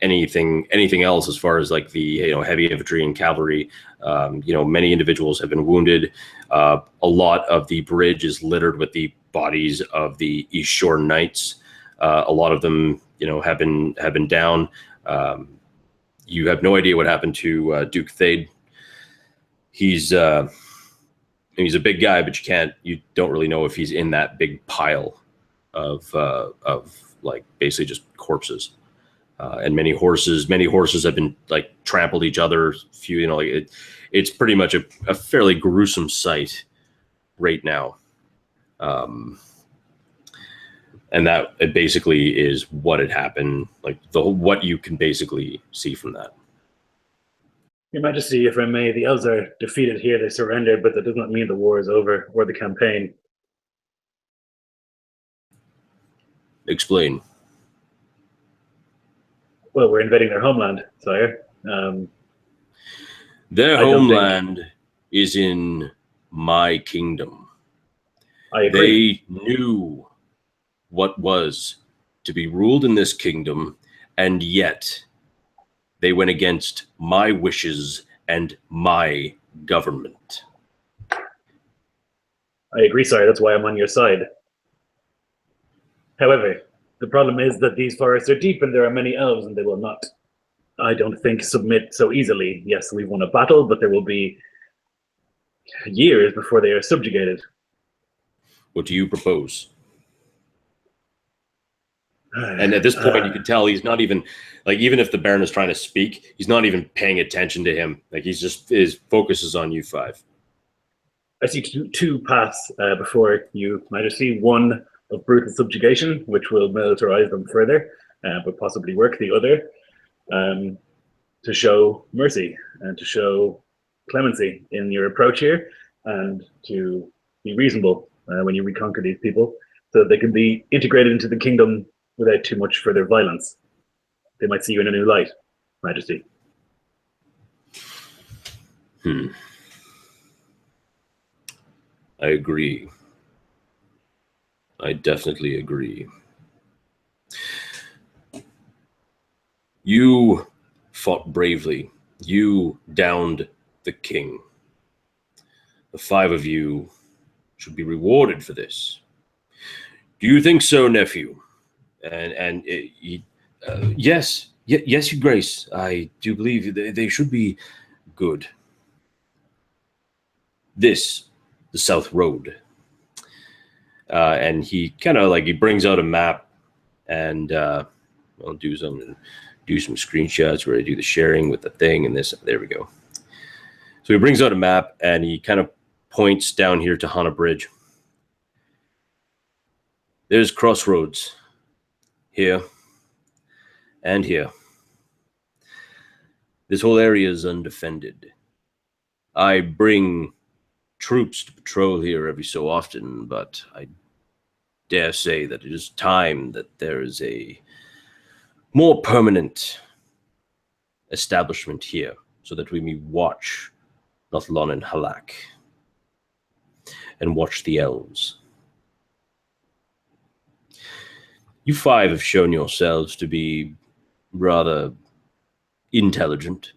anything else, as far as like the heavy infantry and cavalry, many individuals have been wounded. A lot of the bridge is littered with the bodies of the East Shore Knights. A lot of them, have been down. You have no idea what happened to Duke Thade. He's a big guy, but you don't really know if he's in that big pile of like basically just corpses. And many horses have been like trampled each other. It's pretty much a fairly gruesome sight right now. And that it basically is what had happened, like what you can basically see from that. Your Majesty, if I may, the elves are defeated here, they surrendered, but that does not mean the war is over or the campaign. Explain. Well, we're invading their homeland, sire. Their homeland is in my kingdom. I agree. They knew what was to be ruled in this kingdom, and yet they went against my wishes and my government. I agree, sire. That's why I'm on your side. However, the problem is that these forests are deep and there are many elves, and they will not, I don't think, submit so easily. Yes, we've won a battle, but there will be years before they are subjugated. What do you propose? And at this point, you can tell he's not even, like, even if the Baron is trying to speak, he's not even paying attention to him. Like, his focus is on you five. I see two paths before you, Majesty. One of brutal subjugation, which will militarize them further, but possibly work. The other, to show mercy and to show clemency in your approach here, and to be reasonable when you reconquer these people, so that they can be integrated into the kingdom without too much further violence. They might see you in a new light, Majesty. I agree. I definitely agree. You fought bravely. You downed the king. The five of you should be rewarded for this. Do you think so, nephew? Yes, your grace. I do believe they should be good. This, the South Road. And he kind of like, he brings out a map, and I'll do some screenshots where I do the sharing with the thing and this. There we go. So he brings out a map and he kind of points down here to Hana Bridge. There's crossroads here and here. This whole area is undefended. I bring troops to patrol here every so often, but I dare say that it is time that there is a more permanent establishment here, so that we may watch Nothlon and Halak and watch the elves. You five have shown yourselves to be rather intelligent.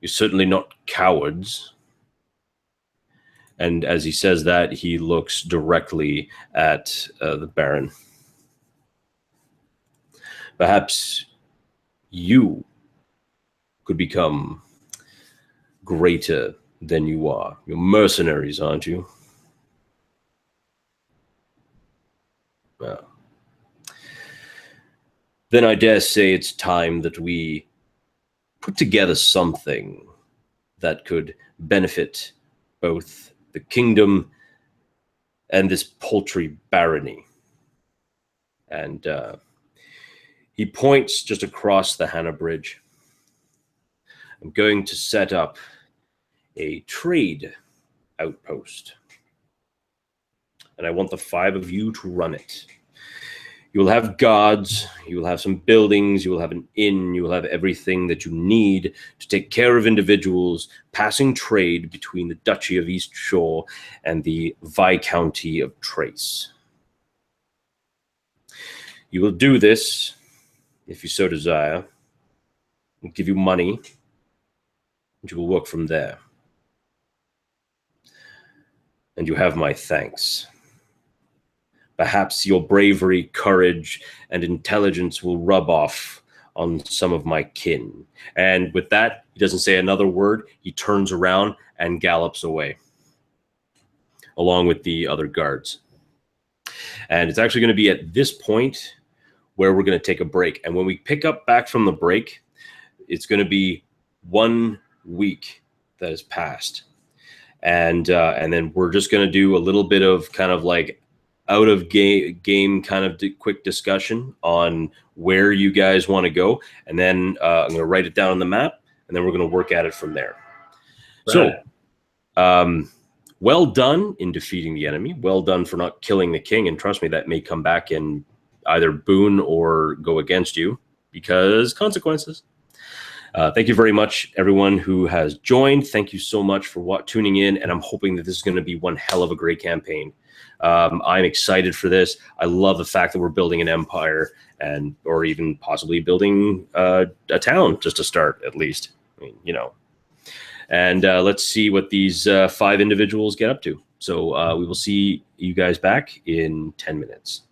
You're certainly not cowards. And as he says that, he looks directly at the Baron. Perhaps you could become greater than you are. You're mercenaries, aren't you? Well, then I dare say it's time that we put together something that could benefit both the kingdom and this paltry barony. And he points just across the Hannah Bridge. I'm going to set up a trade outpost. And I want the 5 of you to run it. You will have guards, you will have some buildings, you will have an inn, you will have everything that you need to take care of individuals passing trade between the Duchy of East Shore and the Viscounty of Trace. You will do this, if you so desire. We'll give you money, and you will work from there. And you have my thanks. Perhaps your bravery, courage, and intelligence will rub off on some of my kin. And with that, he doesn't say another word. He turns around and gallops away, along with the other guards. And it's actually going to be at this point where we're going to take a break. And when we pick up back from the break, it's going to be 1 week that has passed. And then we're just going to do a little bit of kind of like out of game kind of quick discussion on where you guys want to go. And then I'm going to write it down on the map, and then we're going to work at it from there. Right. So well done in defeating the enemy. Well done for not killing the king. And trust me, that may come back and either boon or go against you, because consequences. Thank you very much, everyone who has joined. Thank you so much for tuning in, and I'm hoping that this is going to be one hell of a great campaign. I'm excited for this. I love the fact that we're building an empire, or even possibly building a town just to start, at least. I mean, you know. And let's see what these 5 individuals get up to. So we will see you guys back in 10 minutes.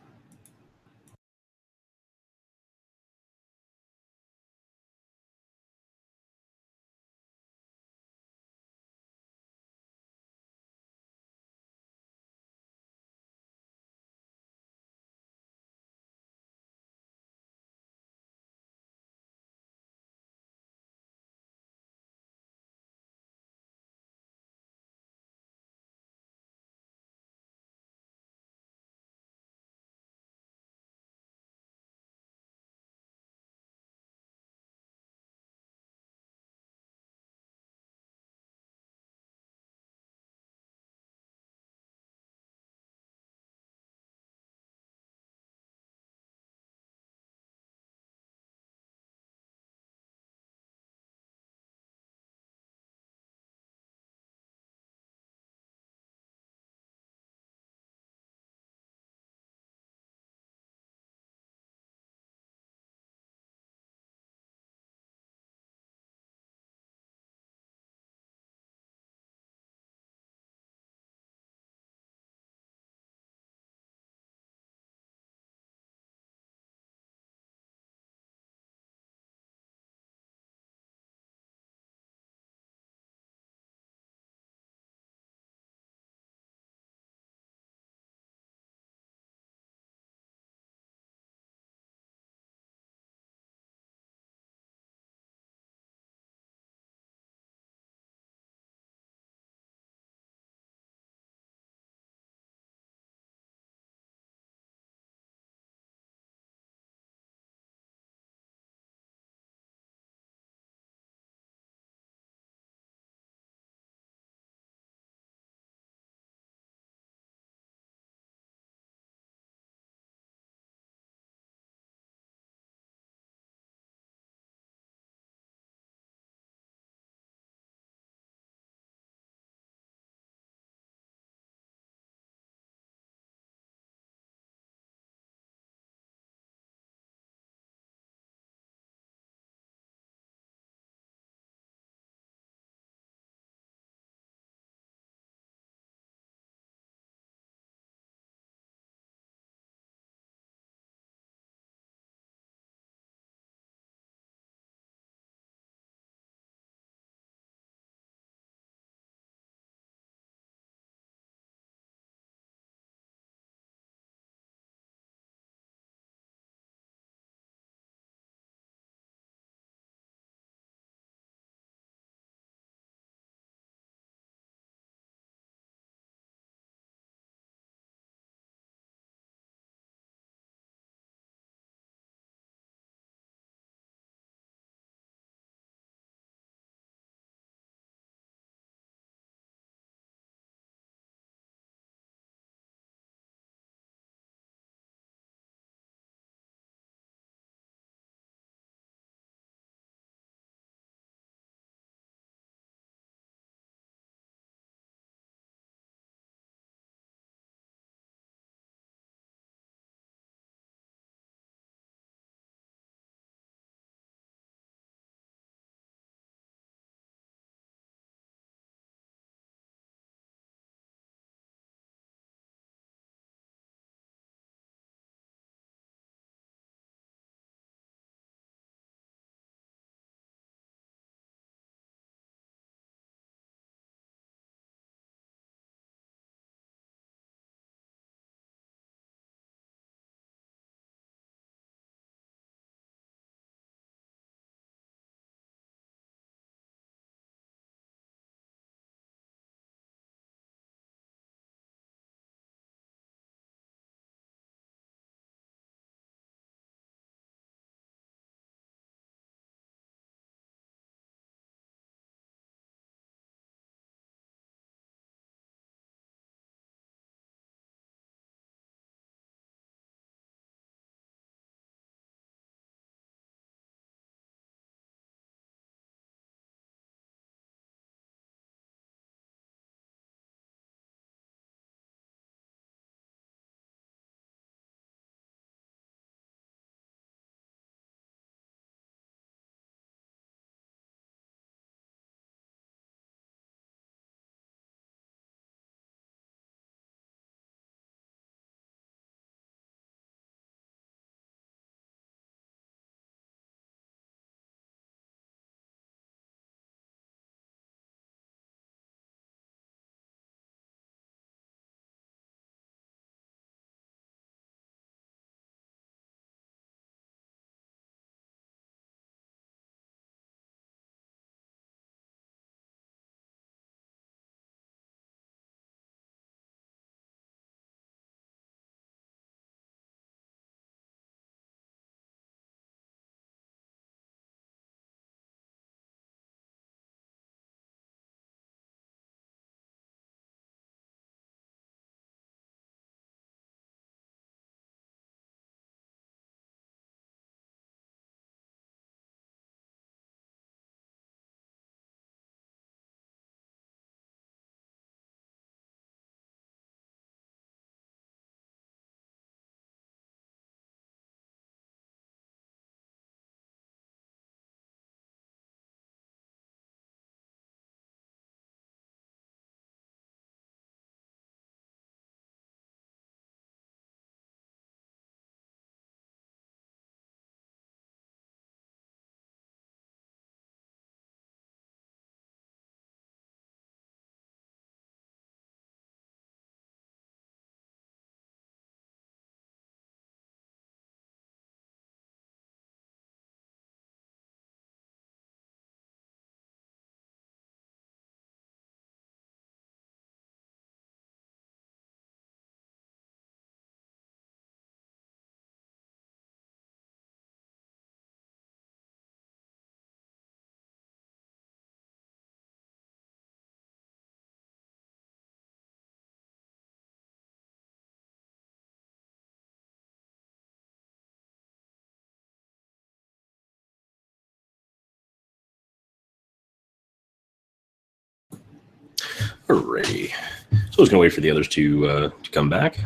Alrighty. So I was going to wait for the others to come back.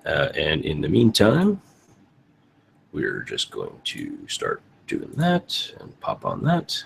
And in the meantime, we're just going to start doing that and pop on that.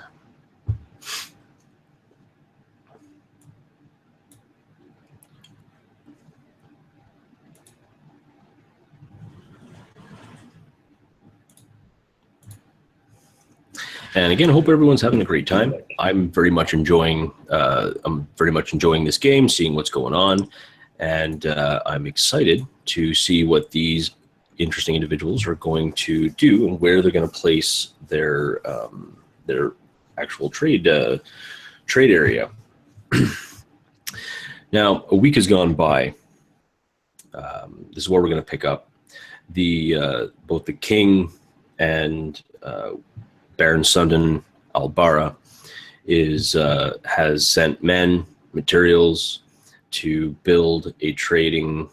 And again, hope everyone's having a great time. I'm very much enjoying this game, seeing what's going on, and I'm excited to see what these interesting individuals are going to do and where they're going to place their actual trade area. Now, a week has gone by. This is where we're going to pick up. Both the king and Baron Sundon Albara has sent men, materials to build a trade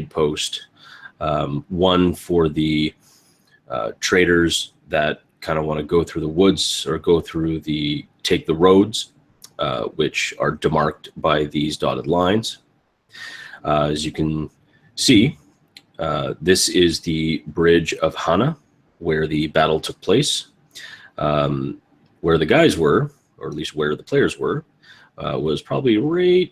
post. One for the traders that kind of want to go through the woods or take the roads, which are demarked by these dotted lines. As you can see, this is the bridge of Hana, where the battle took place. Where the guys were, or at least where the players were, was probably right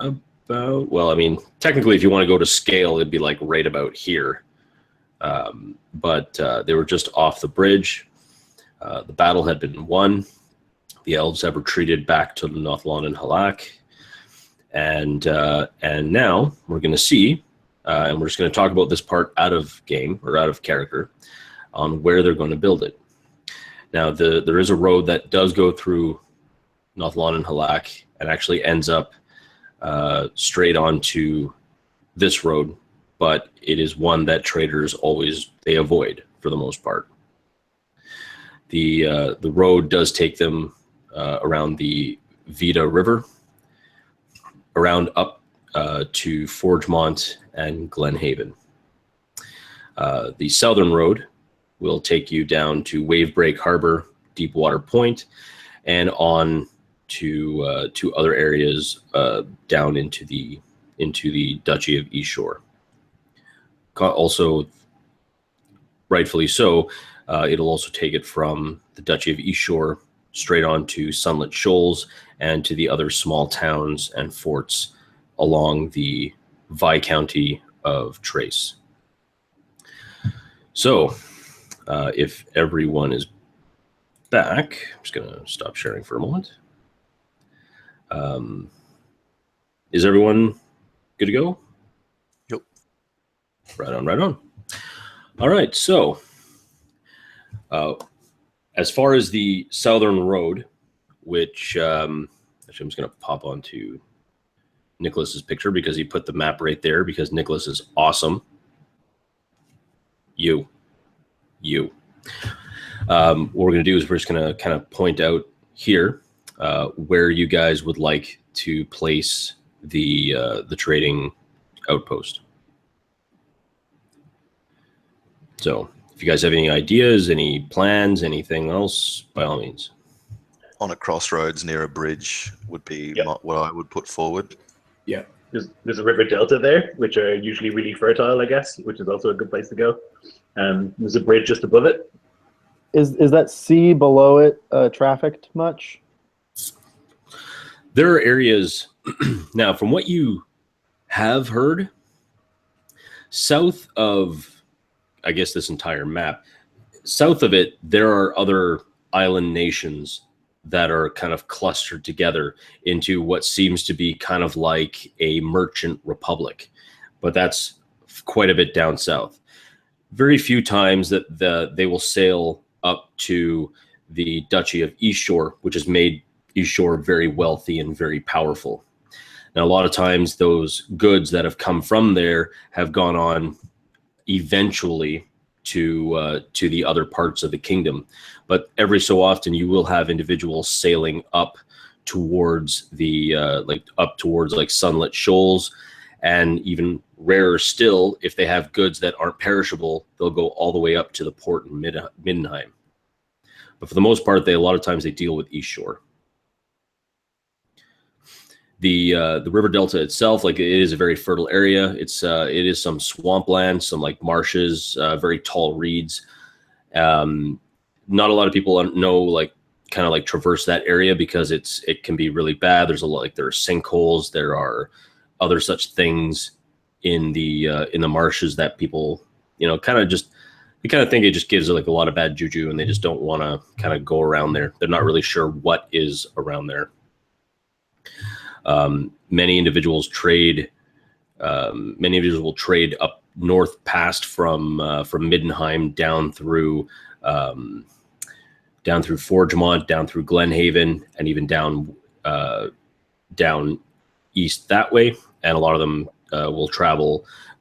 about, well, I mean, technically if you want to go to scale, it'd be like right about here. But they were just off the bridge. The battle had been won. The elves have retreated back to Nothlon and Halak. And now we're going to see, and we're just going to talk about this part out of game, or out of character, on where they're going to build it. Now, there is a road that does go through Nothlon and Halak and actually ends up straight onto this road, but it is one that traders they avoid for the most part. The road does take them around the Vita River, around up to Forgemont and Glenhaven. The southern road will take you down to Wavebreak Harbor, Deepwater Point, and on to other areas down into the Duchy of Eastshore. Also, rightfully so, it'll also take it from the Duchy of Eastshore straight on to Sunlit Shoals and to the other small towns and forts along the Viscounty of Trace. So, if everyone is back, I'm just going to stop sharing for a moment. Is everyone good to go? Yep. Right on, right on. All right, so as far as the southern road, which actually I'm just going to pop onto Nicholas's picture because he put the map right there because Nicholas is awesome. What we're going to do is we're just going to kind of point out here where you guys would like to place the trading outpost. So if you guys have any ideas, any plans, anything else, by all means. On a crossroads near a bridge would be what I would put forward. Yeah. There's a river delta there, which are usually really fertile, I guess, which is also a good place to go. There's a bridge just above it. Is that sea below it trafficked much? There are areas now, from what you have heard, south of, I guess, this entire map, south of it, there are other island nations that are kind of clustered together into what seems to be kind of like a merchant republic, but that's quite a bit down south. Very few times that they will sail up to the Duchy of Eastshore, which has made Eastshore very wealthy and very powerful. Now, a lot of times those goods that have come from there have gone on eventually to the other parts of the kingdom. But every so often you will have individuals sailing up towards like Sunlit Shoals, and even rarer still, if they have goods that aren't perishable, they'll go all the way up to the port in Middenheim. But for the most part, a lot of times they deal with Eastshore. The river delta itself, like, it is a very fertile area. It is some swampland, some like marshes, very tall reeds. Not a lot of people know, like, kind of like traverse that area because it can be really bad. There's a lot, like, there are sinkholes, there are other such things in the marshes that people, kind of just, they kind of think it just gives it like a lot of bad juju, and they just don't want to kind of go around there. They're not really sure what is around there. Many individuals will trade up north past from Middenheim down through Forgemont, down through Glenhaven, and even down east that way. And a lot of them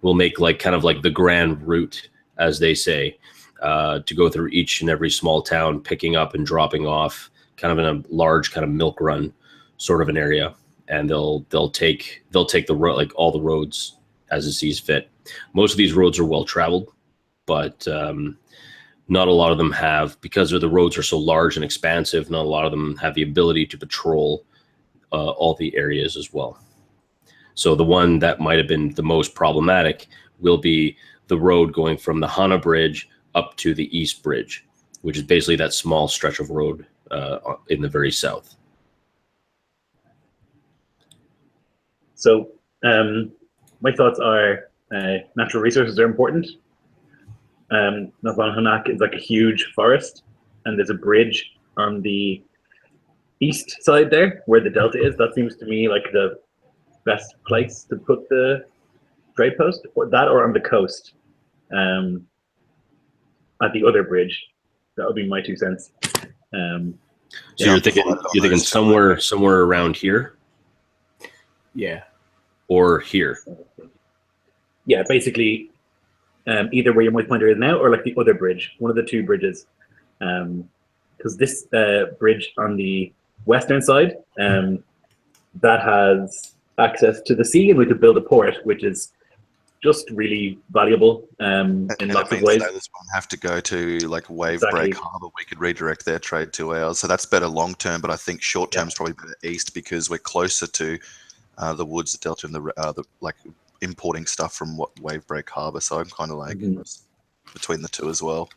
will make like kind of like the grand route, as they say, to go through each and every small town, picking up and dropping off, kind of in a large kind of milk run sort of an area. And they'll take the road, like all the roads as it sees fit. Most of these roads are well traveled, but not a lot of them have, because the roads are so large and expansive, not a lot of them have the ability to patrol all the areas as well. So the one that might have been the most problematic will be the road going from the Hanna Bridge up to the East Bridge, which is basically that small stretch of road in the very south. So my thoughts are natural resources are important. Nathlan is like a huge forest, and there's a bridge on the east side there where the delta is. That seems to me like the best place to put the trade post, or that, or on the coast at the other bridge. That would be my 2 cents. So you're thinking somewhere around here? Yeah. Or here? Yeah, basically either where your my pointer is now, or like the other bridge, one of the 2 bridges. Because this bridge on the western side, that has access to the sea, and we could build a port, which is just really valuable in lots of ways. Sailors won't have to go to like Wavebreak Harbour. We could redirect their trade to ours. So that's better long term, but I think short term is probably better east, because we're closer to the woods, the delta, and the like importing stuff from Wavebreak Harbour. So I'm kind of like between the two as well.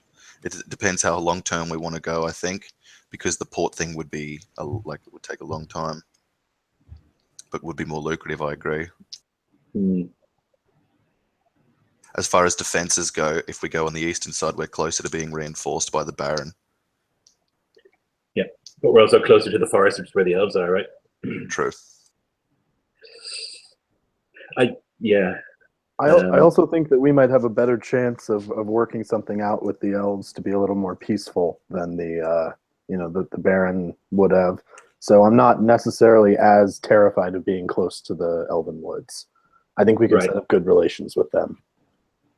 It depends how long term we want to go, I think, because the port thing would be it would take a long time, but would be more lucrative. I agree. As far as defenses go, if we go on the eastern side, we're closer to being reinforced by the Baron. Yeah, but we're also closer to the forest, which is where the elves are, right? True. I also think that we might have a better chance of working something out with the elves to be a little more peaceful than the Baron would have. So I'm not necessarily as terrified of being close to the Elven Woods. I think we can set up good relations with them.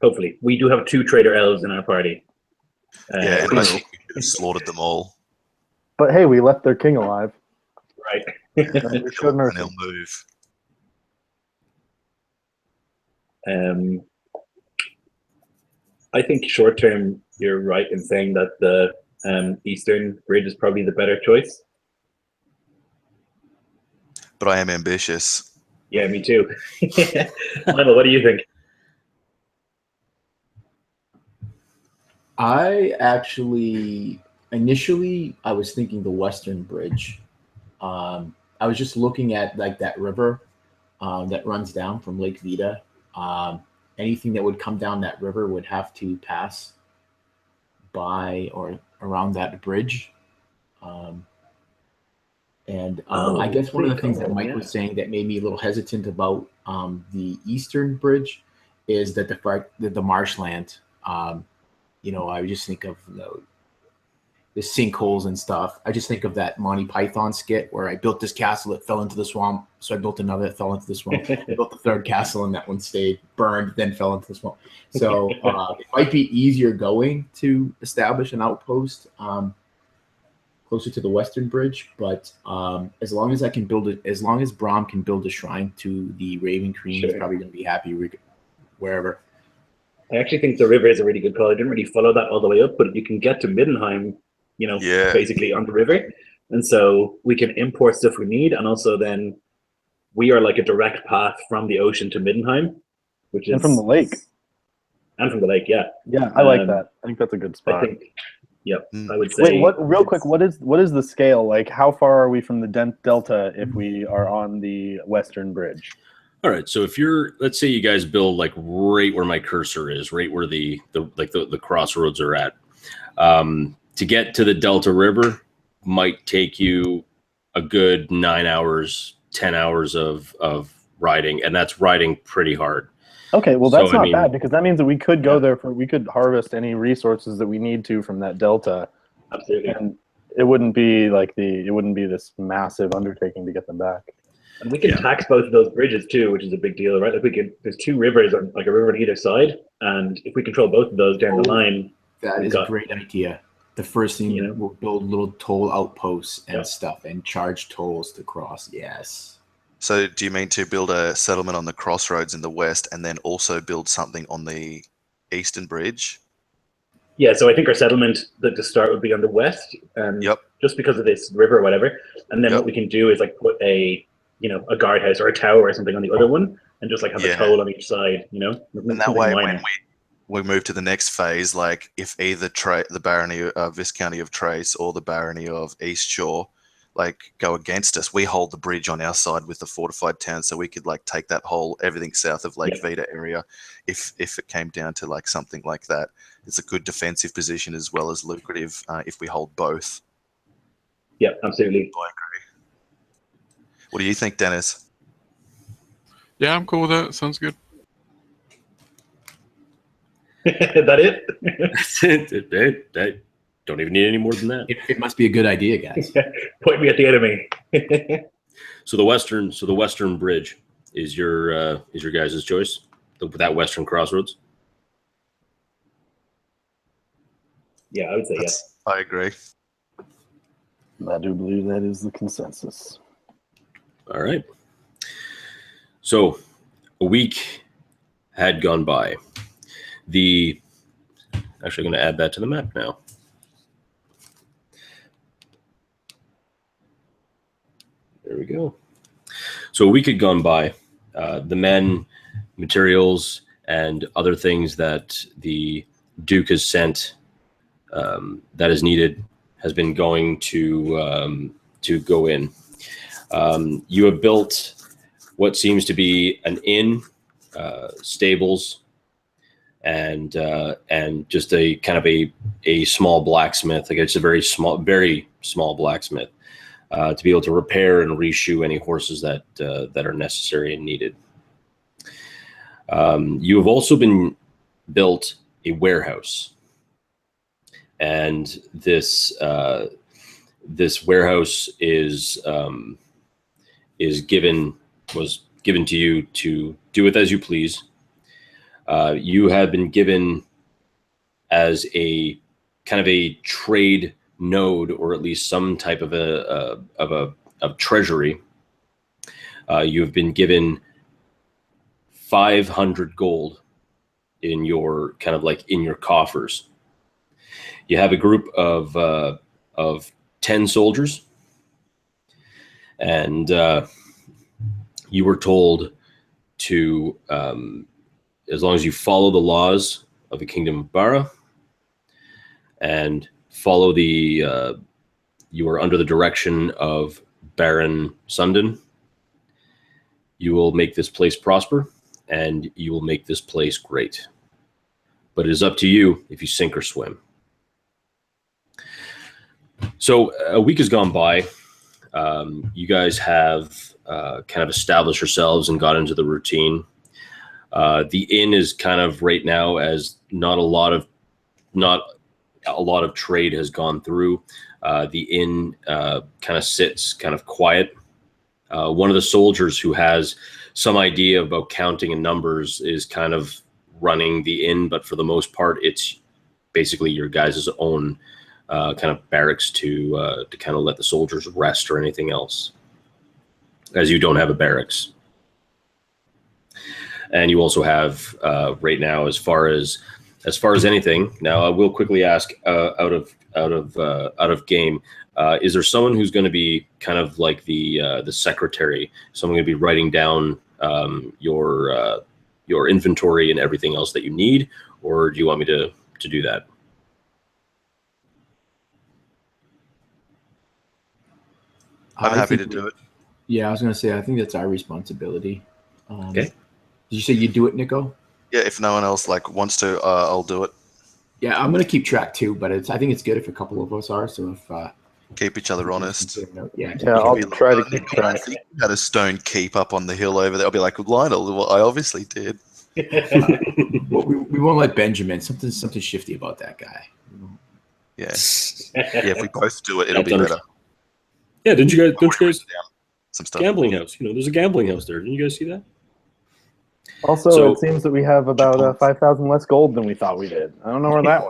Hopefully. We do have 2 trader elves in our party. And I think we could have slaughtered them all. But hey, we left their king alive. Right. We showed mercy. They'll move. I think short term, you're right in saying that the eastern bridge is probably the better choice. But I am ambitious. Yeah, me too. Michael, what do you think? Initially, I was thinking the Western Bridge. I was just looking at like that river that runs down from Lake Vita. Anything that would come down that river would have to pass by or around that bridge. I guess one of the things that Mike was saying that made me a little hesitant about the Eastern Bridge is that the marshland. I would just think of the sinkholes and stuff. I just think of that Monty Python skit where I built this castle, it fell into the swamp. So I built another, it fell into the swamp. I built the 3rd castle, and that one stayed burned, then fell into the swamp. So it might be easier going to establish an outpost closer to the Western Bridge. But as long as I can build it, as long as Brahm can build a shrine to the Raven Queen, he's probably going to be happy wherever. I actually think the river is a really good call. I didn't really follow that all the way up, but you can get to Middenheim, basically on the river. And so we can import stuff we need, and also then we are like a direct path from the ocean to Middenheim, which is And from the lake. And from the lake, yeah. Yeah, I like that. I think that's a good spot. I think, yep, I would say. Wait, real quick, what is the scale? Like, how far are we from the delta if we are on the western bridge? All right, so if let's say you guys build like right where my cursor is, right where the crossroads are at. To get to the Delta River might take you a good 9 hours, 10 hours of riding, and that's riding pretty hard. Okay, well that's not bad, because that means that we could go there we could harvest any resources that we need to from that delta. Absolutely. And it wouldn't be this massive undertaking to get them back. And we can tax both of those bridges too, which is a big deal, right? Like there's two rivers, like a river on either side, and if we control both of those down the line, that is a great idea. The first thing, we'll build little toll outposts and stuff, and charge tolls to cross. Yes. So do you mean to build a settlement on the crossroads in the west and then also build something on the eastern bridge? Yeah, so I think our settlement to start would be on the west, just because of this river or whatever. And then what we can do is like put a guardhouse or a tower or something on the other one, and just like have a toll on each side, And that way, when we move to the next phase, like if either the barony Viscounty of Trace or the barony of East Shore like go against us, we hold the bridge on our side with the fortified town, so we could like take that whole everything south of Lake Vita area if it came down to like something like that. It's a good defensive position as well as lucrative if we hold both. Yeah, absolutely. I agree. What do you think, Dennis? Yeah, I'm cool with that. Sounds good. Is that it? That's it. I don't even need any more than that. It must be a good idea, guys. Point me at the enemy. So the western bridge is your guys' choice. That western crossroads. Yeah, I would say yes. I agree. I do believe that is the consensus. All right. So a week had gone by. Actually, I'm going to add that to the map now. There we go. So a week had gone by. The men, materials, and other things that the Duke has sent that is needed has been going to go in. You have built what seems to be an inn, stables, and just a kind of a small blacksmith. Like it's a very small blacksmith. To be able to repair and reshoe any horses that are necessary and needed. You have also been built a warehouse, and this warehouse was given to you to do with as you please. You have been given as a kind of a trade node, or at least some type of a treasury. You have been given 500 gold in your coffers. You have a group of 10 soldiers, and you were told to, as long as you follow the laws of the Kingdom of Bara and follow you are under the direction of Baron Sundon, you will make this place prosper and you will make this place great. But it is up to you if you sink or swim. So a week has gone by. You guys have kind of established yourselves and got into the routine. The inn is kind of right now, as not a lot of trade has gone through. The inn kind of sits kind of quiet. One of the soldiers who has some idea about counting and numbers is kind of running the inn, but for the most part, it's basically your guys' own kind of barracks to kind of let the soldiers rest or anything else, as you don't have a barracks. And you also have right now, as far as as far as anything, now I will quickly ask out of game. Is there someone who's going to be kind of like the secretary? Someone going to be writing down your inventory and everything else that you need, or do you want me to do that? I'm happy to do it. Yeah, I was going to say, I think that's our responsibility. Okay. Did you say you do it, Nico? Yeah, if no one else wants to, I'll do it. Yeah, I'm going to keep track too, but I think it's good if a couple of us are. So if keep each other honest. Yeah, I'll try to keep track. You had a stone keep up on the hill over there. I'll be like, Lionel, well, I obviously did. Well, we won't let Benjamin. Something shifty about that guy. Yeah. Yeah, if we both do it, it'll be better. Yeah, don't you guys some stuff. Gambling house? There's a gambling house there. Didn't you guys see that? Also, it seems that we have about 5,000 less gold than we thought we did. I don't know where that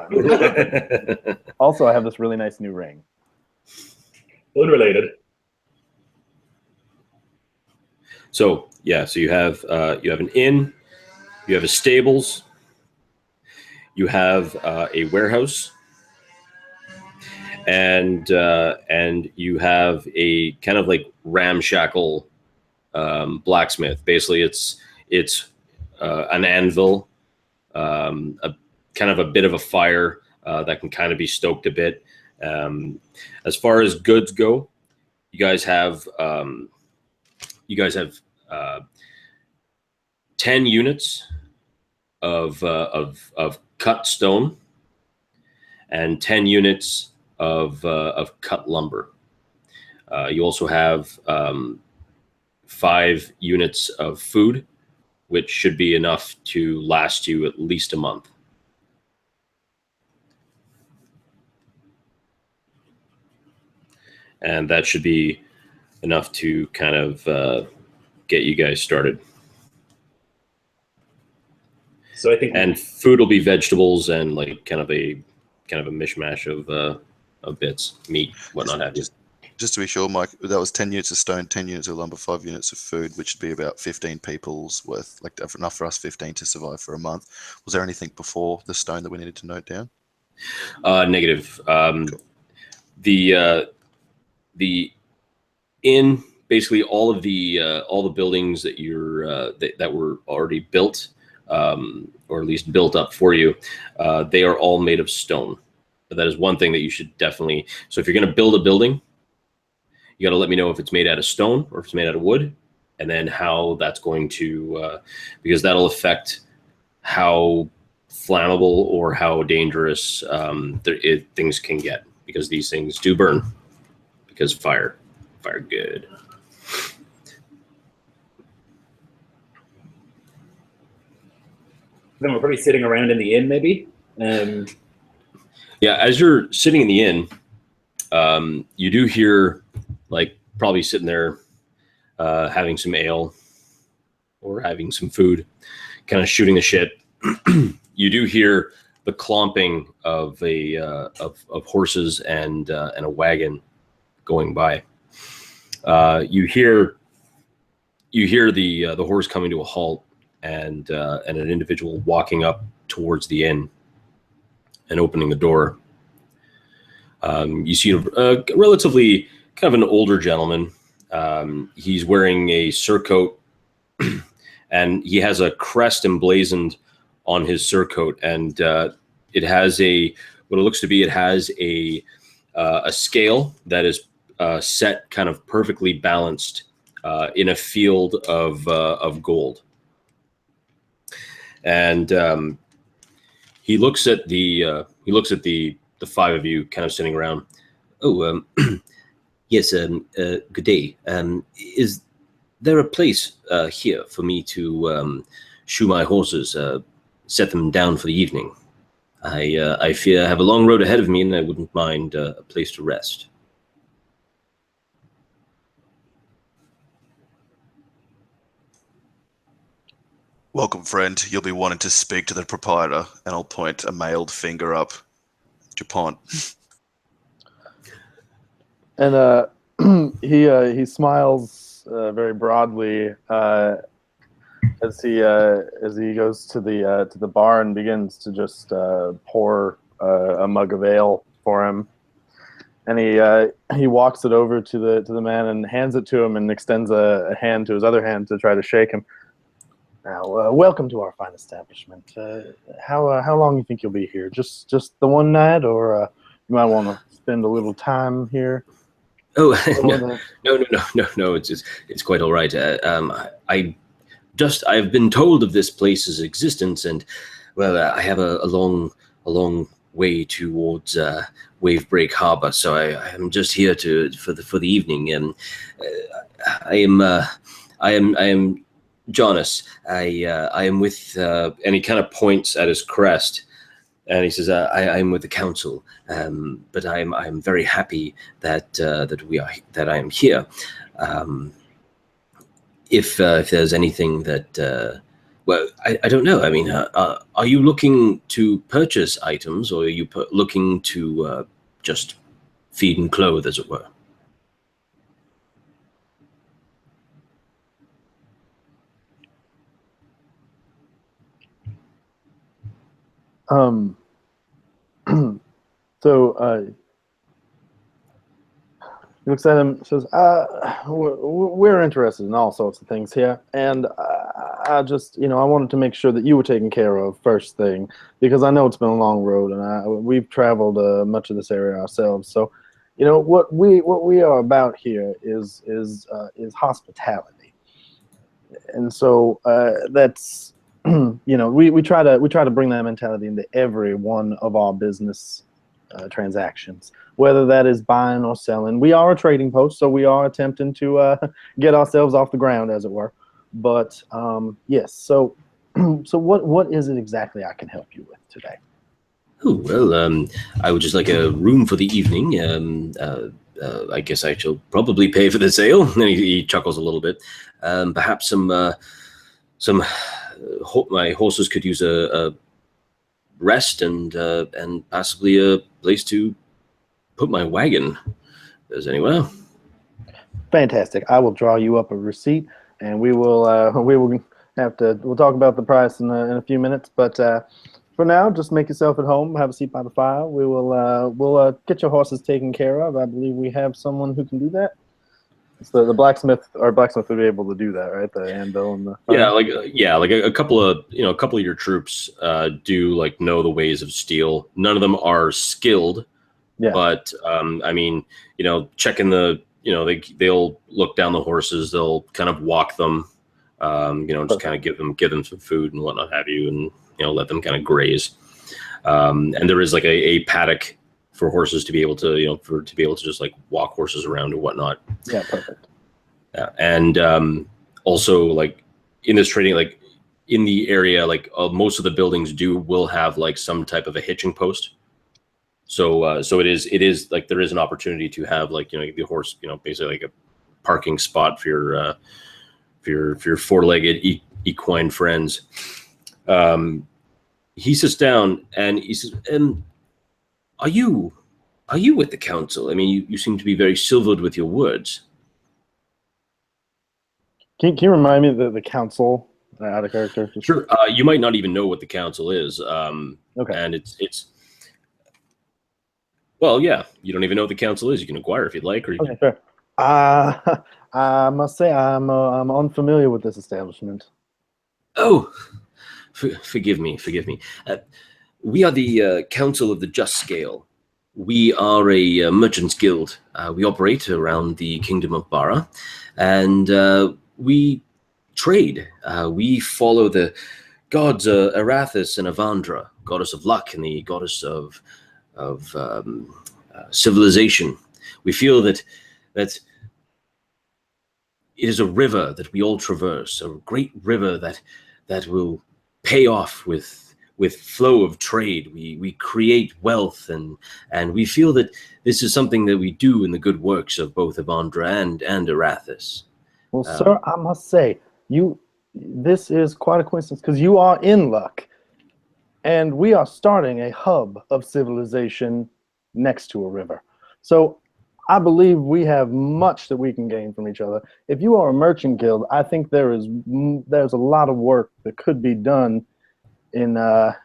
went. Also, I have this really nice new ring. Unrelated. So you have an inn, you have a stables, you have a warehouse, and you have a kind of like ramshackle blacksmith. Basically, it's an anvil, a kind of a bit of a fire that can kind of be stoked a bit. As far as goods go, you guys have 10 units of cut stone and 10 units of cut lumber. You also have 5 units of food, which should be enough to last you at least a month. And that should be enough to kind of get you guys started. So I think, and food will be vegetables and like kind of a mishmash of bits, meat, whatnot have you. Just to be sure, Mike, that was 10 units of stone, 10 units of lumber, 5 units of food, which would be about 15 people's worth, like enough for us 15 to survive for a month. Was there anything before the stone that we needed to note down? Negative. Cool. The inn, basically all the buildings that that were already built, or at least built up for you, they are all made of stone. But that is one thing that you should definitely. So if you're going to build a building, you got to let me know if it's made out of stone or if it's made out of wood, and then how that's going to, because that'll affect how flammable or how dangerous things can get, because these things do burn, because fire good. then we're probably sitting around in the inn, maybe. Yeah, as you're sitting in the inn, you do hear, like, probably sitting there having some ale or having some food, kind of shooting the shit. You do hear the clomping of of horses and a wagon going by. You hear the horse coming to a halt, and an individual walking up towards the inn and opening the door. You see a relatively kind of an older gentleman. He's wearing a surcoat, and he has a crest emblazoned on his surcoat, and it has what it looks to be. It has a scale that is set kind of perfectly balanced in a field of gold. And he looks at the 5 of you kind of sitting around. Oh, yes. Good day. Is there a place here for me to shoe my horses, set them down for the evening? I fear I have a long road ahead of me, and I wouldn't mind a place to rest. Welcome, friend. You'll be wanting to speak to the proprietor, and I'll point a mailed finger up. Dupont. And he smiles very broadly, as he goes to the bar and begins to just pour a mug of ale for him, and he walks it over to the man and hands it to him and extends a hand to his other hand to try to shake him. Now, welcome to our fine establishment. How long you think you'll be here? Just the one night, or you might want to spend a little time here? Oh no! It's quite all right. I've been told of this place's existence, and well, I have a long way towards Wavebreak Harbor, so I am just here for the evening. And I am Jonas. I am with, and he kind of points at his crest, and he says, "I am with the council, but I'm very happy that I am here. If there's anything that, well, I don't know. I mean, are you looking to purchase items, or are you looking to just feed and clothe, as it were?" So he looks at him, says, we're interested in all sorts of things here, and I just, I wanted to make sure that you were taken care of first thing, because I know it's been a long road, and we've traveled much of this area ourselves. So, what we are about here is hospitality, and so that's we try to bring that mentality into every one of our business transactions, whether that is buying or selling. We are a trading post, so we are attempting to get ourselves off the ground, as it were. But yes, so what is it exactly I can help you with today? Oh, well, I would just like a room for the evening. I guess I shall probably pay for the ale. And he chuckles a little bit. Perhaps my horses could use a rest and possibly a place to put my wagon. If there's anywhere. Fantastic. I will draw you up a receipt, and we'll talk about the price in a few minutes. But for now, just make yourself at home. Have a seat by the fire. We'll get your horses taken care of. I believe we have someone who can do that. It's the blacksmith. Our blacksmith would be able to do that, right? The anvil and the fire. like a couple of your troops do know the ways of steel. None of them are skilled, but I mean, checking the they'll look down the horses. They'll kind of walk them, just kind of give them some food and whatnot have you, and let them kind of graze. And there is a paddock for horses to be able to just walk horses around and whatnot. Yeah, perfect. Yeah, and also in this trading, in the area, most of the buildings will have some type of a hitching post. So it is there is an opportunity to have the horse, basically a parking spot for your four-legged equine friends. He sits down and he says, Are you with the council? I mean, you seem to be very silvered with your words. Can you remind me of the council out of character? Sure. You might not even know what the council is. Okay. And it's well, yeah. You don't even know what the council is. You can inquire if you'd like. Okay, fair. I must say I'm unfamiliar with this establishment. Oh, forgive me. We are the Council of the Just Scale. We are a merchants guild. We operate around the Kingdom of Bara, and we trade. We follow the gods Arathis and Avandra, goddess of luck and the goddess of civilization. We feel that it is a river that we all traverse, a great river that will pay off with flow of trade. We create wealth, and we feel that this is something that we do in the good works of both Avandra and Arathis. Well, sir, I must say, this is quite a coincidence, because you are in luck, and we are starting a hub of civilization next to a river. So I believe we have much that we can gain from each other. If you are a merchant guild, I think there's a lot of work that could be done in a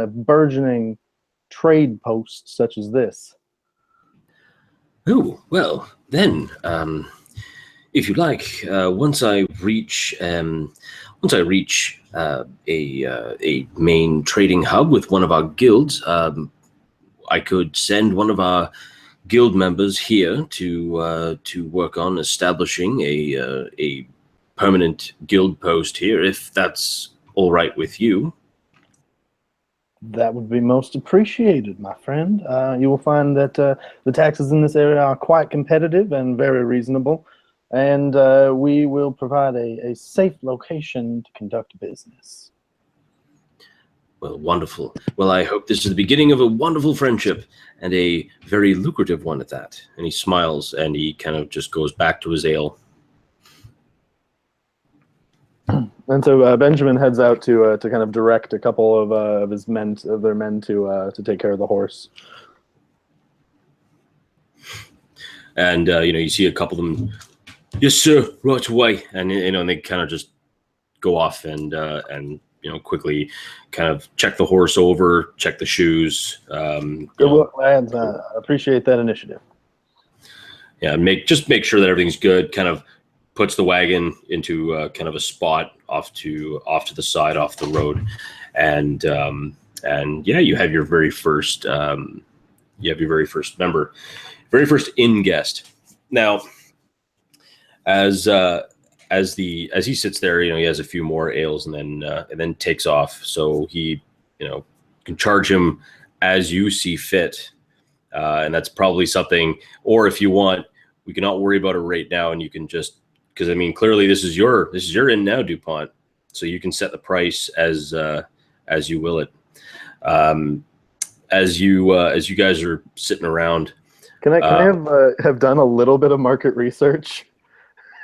burgeoning trade post such as this. Oh, well, then, if you like, once I reach a main trading hub with one of our guilds, I could send one of our guild members here to work on establishing a permanent guild post here, if that's all right with you. That would be most appreciated, my friend. You will find that the taxes in this area are quite competitive and very reasonable, and we will provide a safe location to conduct business. Well, wonderful. Well, I hope this is the beginning of a wonderful friendship, and a very lucrative one at that. And he smiles, and he kind of just goes back to his ale. And so Benjamin heads out to kind of direct a couple of his men, their men, to take care of the horse. And you see a couple of them. Yes, sir. Right away. And and they kind of just go off and quickly kind of check the horse over, check the shoes. Good work, lads. Appreciate that initiative. Yeah, make sure that everything's good. Kind of puts the wagon into kind of a spot off to the side, off the road, and yeah, you have your very first member, very first in guest. Now, as he sits there, he has a few more ales and then takes off. So he, can charge him as you see fit, and that's probably something. Or if you want, we cannot worry about a rate now, and you can just, because clearly this is your in now, DuPont. So you can set the price as you will it. As you guys are sitting around, can I have done a little bit of market research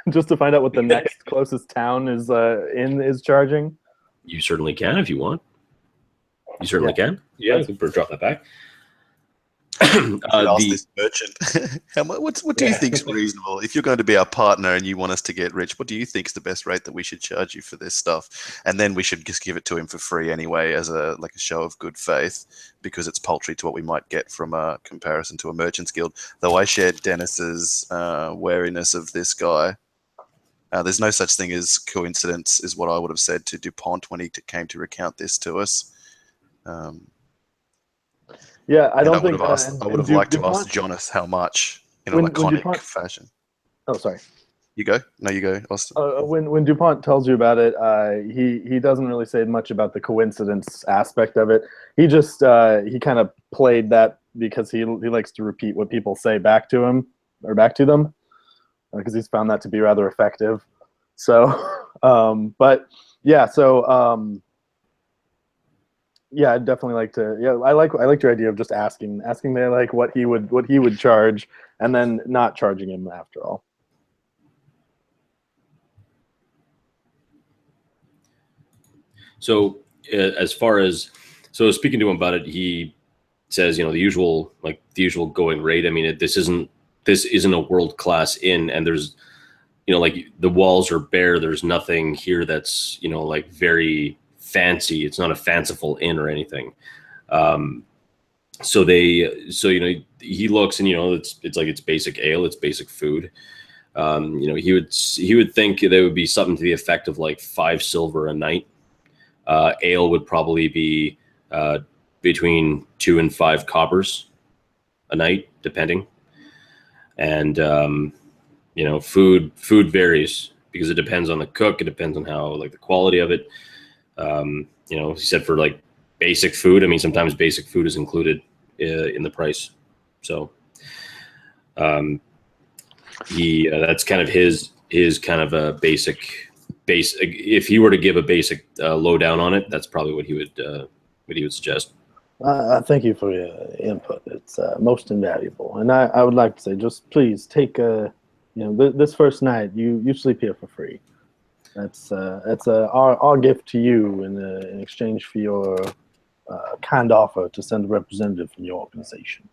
just to find out what the next closest town is charging? You certainly can if you want. You certainly can. Yeah, you can drop that back. Ask this merchant, what do you think is reasonable? If you're going to be our partner and you want us to get rich, what do you think is the best rate that we should charge you for this stuff? And then we should just give it to him for free anyway, as a show of good faith, because it's paltry to what we might get from a comparison to a merchant's guild. Though I shared Dennis's wariness of this guy. There's no such thing as coincidence, is what I would have said to DuPont when he came to recount this to us. Yeah, I don't think I would have liked to ask Jonas how much in a laconic fashion. Oh, sorry. You go. No, you go, Austin. When DuPont tells you about it, he doesn't really say much about the coincidence aspect of it. He just he kind of played that because he likes to repeat what people say back to him or back to them, because he's found that to be rather effective. So, but yeah, so. Yeah, I'd definitely like to. Yeah, I like your idea of just asking there like what he would charge, and then not charging him after all. So as far as speaking to him about it, he says, the usual going rate. This isn't a world-class inn, and there's the walls are bare. There's nothing here that's very fancy. It's not a fanciful inn or anything. So he looks and it's basic ale, it's basic food. He would think there would be something to the effect of like 5 silver a night. Ale would probably be between 2 and 5 coppers a night, depending. And food varies because it depends on the cook. It depends on how the quality of it. He said for basic food, sometimes basic food is included in the price. So that's kind of his kind of a base. If he were to give a basic lowdown on it, that's probably what he would suggest. Thank you for your input. It's most invaluable. And I would like to say, just please take this first night, you sleep here for free. That's our gift to you in exchange for your kind offer to send a representative from your organization.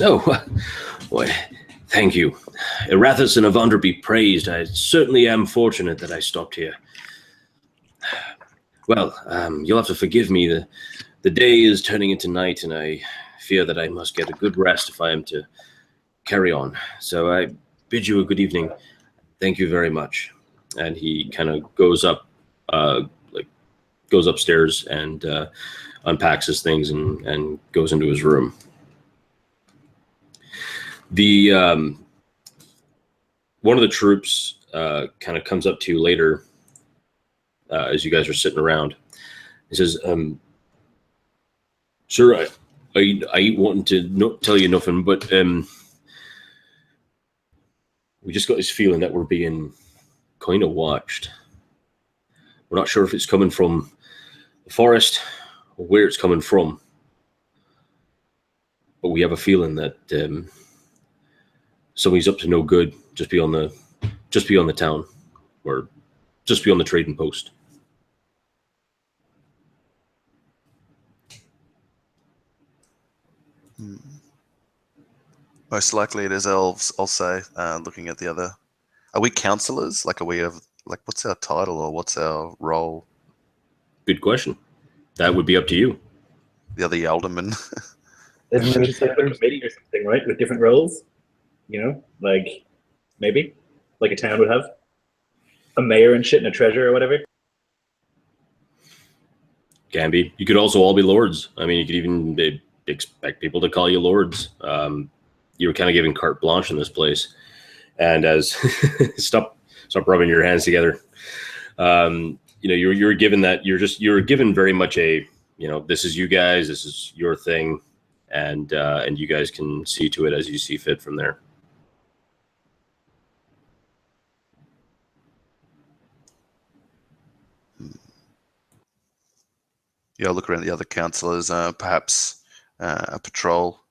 Oh, well, thank you. Erathis and Evander be praised. I certainly am fortunate that I stopped here. Well, you'll have to forgive me. The day is turning into night, and I fear that I must get a good rest if I am to carry on. So I bid you a good evening. Thank you very much. And he kind of goes up, goes upstairs and unpacks his things and goes into his room. The one of the troops kind of comes up to you later as you guys are sitting around. He says, "Sir, I wanted to tell you nothing, but we just got this feeling that we're being kind of watched. We're not sure if it's coming from the forest or where it's coming from, but we have a feeling that somebody's up to no good just beyond the town, or just beyond the trading post." Most likely it is elves, I'll say, looking at the other. Are we counselors? Like, what's our title or what's our role? Good question. That would be up to you. The other aldermen. Just like a committee or something, right? With different roles, like maybe like a town would have a mayor and shit and a treasurer or whatever. Can be. You could also all be lords. I mean, you could even expect people to call you lords. You were kind of given carte blanche in this place, and as stop rubbing your hands together. You're given that you're given very much a this is you guys, this is your thing, and you guys can see to it as you see fit from there. Yeah, I'll look around the other councillors. Perhaps a patrol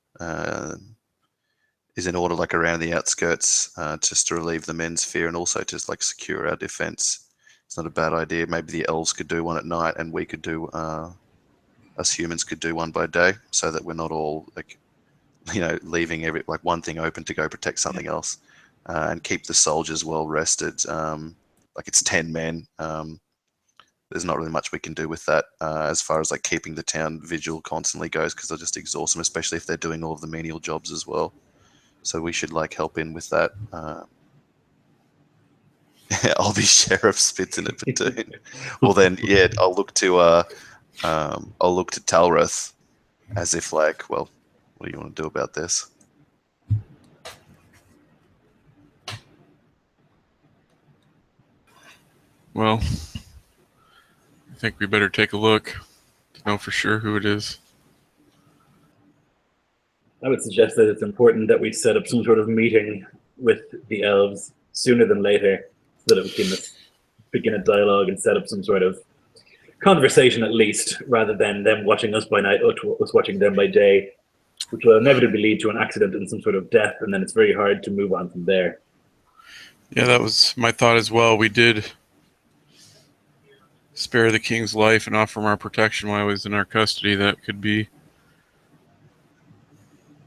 is in order, like around the outskirts, just to relieve the men's fear and also just like secure our defense. It's not a bad idea. Maybe the elves could do one at night, and we could do, us humans could do one by day, so that we're not all like, leaving one thing open to go protect something else, and keep the soldiers well rested. Like it's 10 men. There's not really much we can do with that as far as like keeping the town vigil constantly goes, because they'll just exhaust them, especially if they're doing all of the menial jobs as well. So we should like help in with that. I'll be sheriff, spits in a platoon. Well then, yeah, I'll look to Talrith as if like, well, what do you want to do about this? Well, I think we better take a look to know for sure who it is. I would suggest that it's important that we set up some sort of meeting with the elves sooner than later, so that we can begin a dialogue and set up some sort of conversation at least, rather than them watching us by night, us watching them by day, which will inevitably lead to an accident and some sort of death, and then it's very hard to move on from there. Yeah, that was my thought as well. We did spare the king's life and offer him our protection while he was in our custody. That could be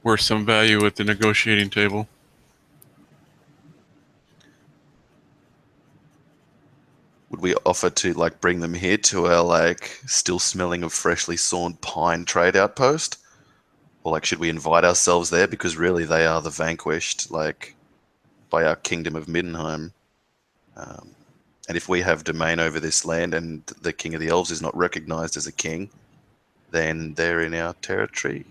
worth some value at the negotiating table. Would we offer to like bring them here to our like still smelling of freshly sawn pine trade outpost? Or like should we invite ourselves there, because really they are the vanquished, like by our kingdom of Middenheim. And if we have domain over this land and the king of the elves is not recognized as a king, then they're in our territory.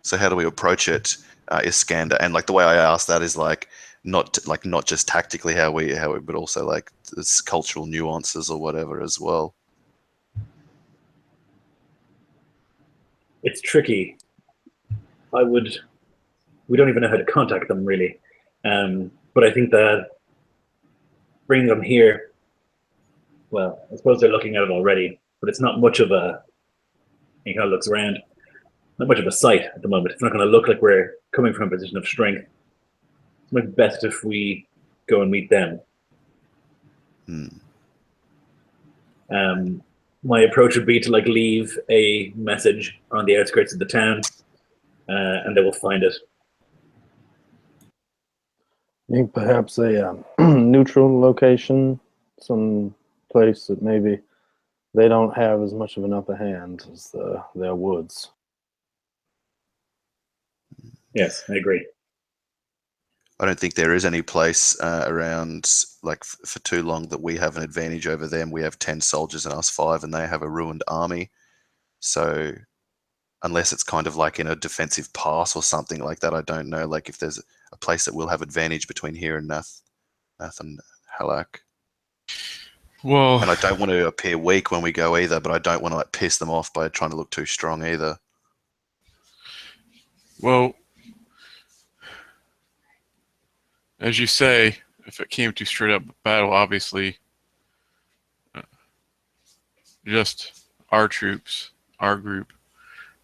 So how do we approach it, Iskander? And like the way I ask that is like not just tactically how we, but also like this cultural nuances or whatever as well. It's tricky. We don't even know how to contact them really. But I think that bringing them here, well, I suppose they're looking at it already, but it's not much of a, he kind of looks around, not much of a sight at the moment. It's not going to look like we're coming from a position of strength. It might be best if we go and meet them. My approach would be to like leave a message on the outskirts of the town, and they will find it. I think perhaps a neutral location, some place that maybe they don't have as much of an upper hand as their woods. Yes, I agree. I don't think there is any place around like for too long that we have an advantage over them. We have 10 soldiers and us 5, and they have a ruined army. So unless it's kind of like in a defensive pass or something like that, I don't know. Like if there's a place that will have advantage between here and Nath and Halak. Well, And I don't want to appear weak when we go either, but I don't want to like piss them off by trying to look too strong either. well, as you say, if it came to straight up battle, obviously, just our troops, our group,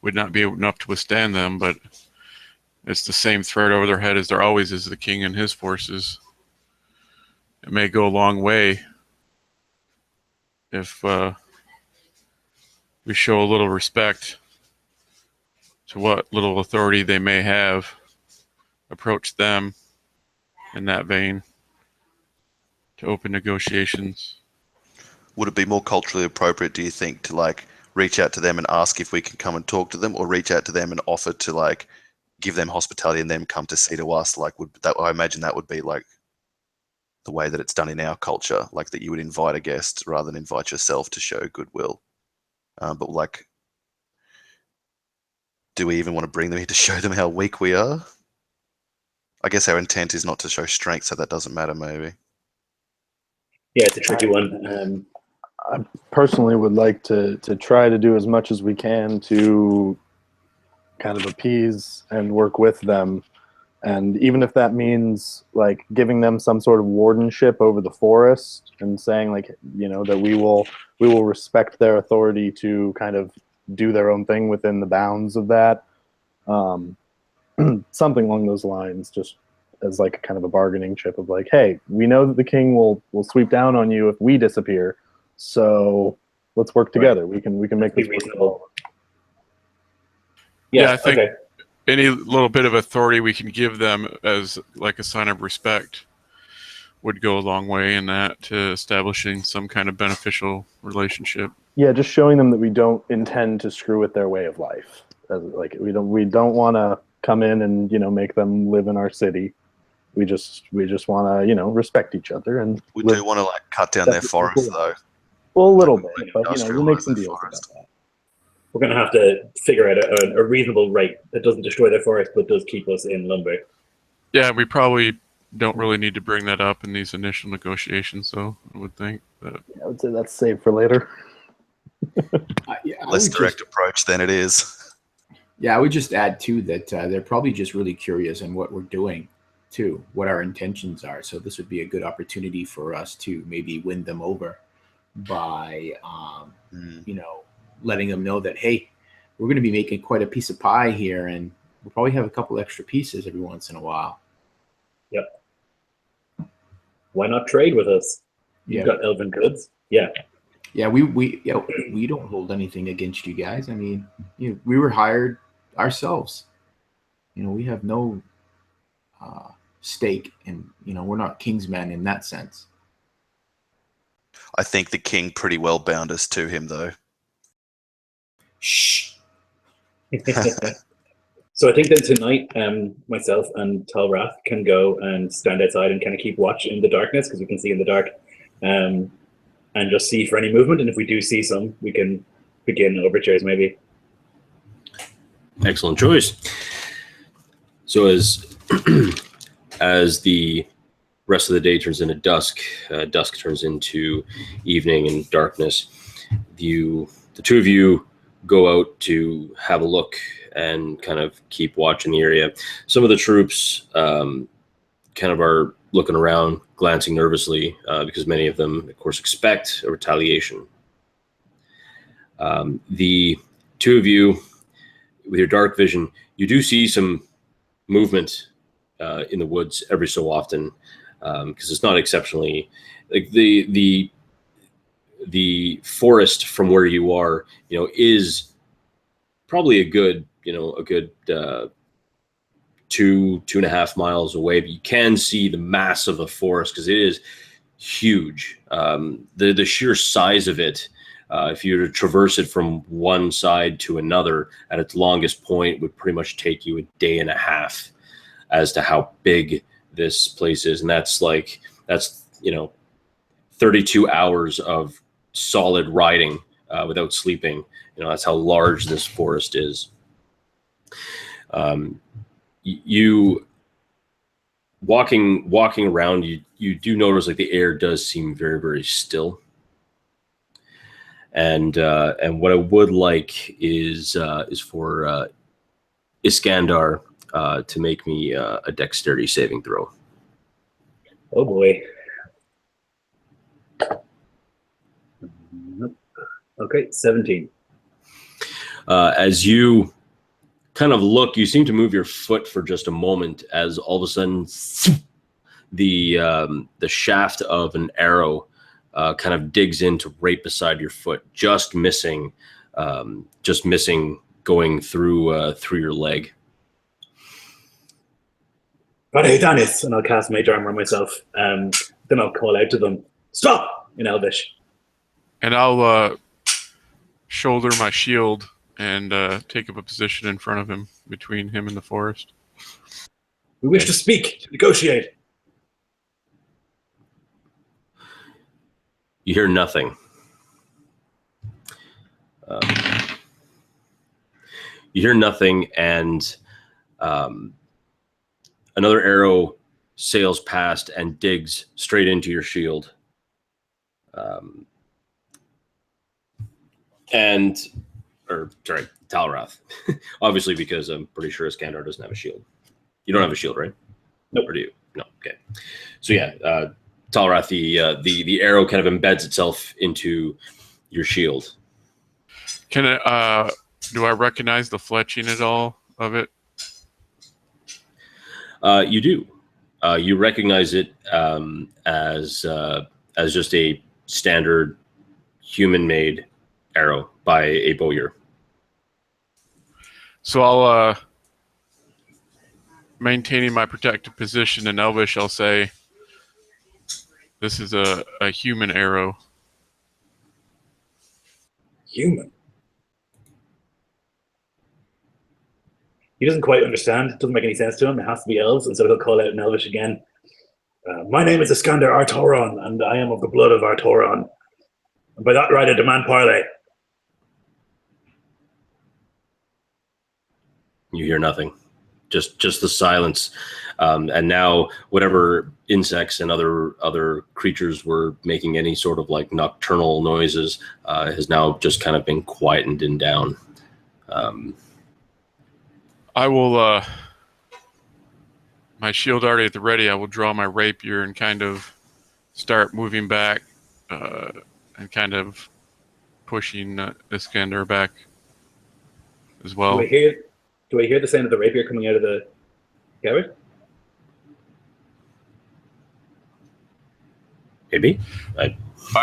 would not be enough to withstand them, but it's the same threat over their head as there always is the king and his forces. It may go a long way if we show a little respect to what little authority they may have, approach them in that vein to open negotiations. Would it be more culturally appropriate, do you think, to like reach out to them and ask if we can come and talk to them, or reach out to them and offer to like give them hospitality and then come to see to us? Like, would that, I imagine that would be like the way that it's done in our culture, like that you would invite a guest rather than invite yourself to show goodwill. But like, do we even want to bring them here to show them how weak we are? I guess our intent is not to show strength, so that doesn't matter, maybe. Yeah, it's a tricky one. I personally would like to try to do as much as we can to kind of appease and work with them. And even if that means like giving them some sort of wardenship over the forest and saying like, you know, that we will respect their authority to kind of do their own thing within the bounds of that. Something along those lines, just as like a kind of a bargaining chip of like, hey, we know that the king will sweep down on you if we disappear. So let's work together. Right. We can make this reasonable. Yeah, I think any little bit of authority we can give them as like a sign of respect would go a long way in that to establishing some kind of beneficial relationship. Yeah, just showing them that we don't intend to screw with their way of life. Like we don't want to come in and, you know, make them live in our city. We just want to, you know, respect each other and we do want to like cut down their forest though. Well, a little bit, but you know, we'll make some deals about that. We're going to have to figure out a reasonable rate that doesn't destroy their forest but does keep us in lumber. Yeah, we probably don't really need to bring that up in these initial negotiations, though, I would think. But yeah, I would say that's saved for later. Less direct approach than it is. Yeah, I would just add, too, that they're probably just really curious in what we're doing, too, what our intentions are. So this would be a good opportunity for us to maybe win them over by, you know, letting them know that, hey, we're going to be making quite a piece of pie here, and we'll probably have a couple extra pieces every once in a while. Yep. Why not trade with us? You've got elven goods. Yeah. Yeah, we don't hold anything against you guys. I mean, you know, we were hired ourselves. You know, we have no stake in, you know, we're not kingsmen in that sense. I think the king pretty well bound us to him, though. Shh. So I think then tonight, myself and Talrath can go and stand outside and kind of keep watch in the darkness, because we can see in the dark, and just see for any movement. And if we do see some, we can begin overtures maybe. Excellent choice. So as the rest of the day turns into dusk, dusk turns into evening and darkness, the two of you go out to have a look and kind of keep watching the area. Some of the troops kind of are looking around, glancing nervously, because many of them, of course, expect a retaliation. The two of you, with your dark vision, you do see some movement in the woods every so often, because it's not exceptionally like the forest from where you are, you know, is probably a good a good 2.5 miles away. But you can see the mass of the forest because it is huge. The sheer size of it, if you were to traverse it from one side to another at its longest point, would pretty much take you a day and a half as to how big this place is. And that's 32 hours of solid riding without sleeping. That's how large this forest is. You walking around, you do notice like the air does seem very, very still. And what I would like is for Iskandar to make me a dexterity saving throw. Oh boy. Okay, 17. As you kind of look, you seem to move your foot for just a moment as all of a sudden the shaft of an arrow kind of digs into right beside your foot, just missing going through your leg. Danis, and I'll cast Mage Armor on myself. Then I'll call out to them, "Stop!" in Elvish. And I'll shoulder my shield and take up a position in front of him, between him and the forest. We wish to speak, negotiate. You hear nothing. You hear nothing, and another arrow sails past and digs straight into your shield. Talrath. Obviously, because I'm pretty sure Iskandar doesn't have a shield. You don't have a shield, right? Nope. Or do you? No. Okay. So yeah, Talrath, the arrow kind of embeds itself into your shield. Do I recognize the fletching at all of it? You do. You recognize it as just a standard human-made arrow by a bowyer. So I'll, maintaining my protective position in Elvish, I'll say, this is a human arrow. Human. He doesn't quite understand. It doesn't make any sense to him. It has to be elves, and so he'll call out in Elvish again. My name is Iskandar Artoron, and I am of the blood of Artoron. And by that right, I demand parley. You hear nothing, just the silence, and now whatever insects and other creatures were making any sort of like nocturnal noises has now just kind of been quietened and down. I will, my shield already at the ready, I will draw my rapier and kind of start moving back and kind of pushing Iskandar back as well. Do I hear the sound of the rapier coming out of the scabbard? Maybe. I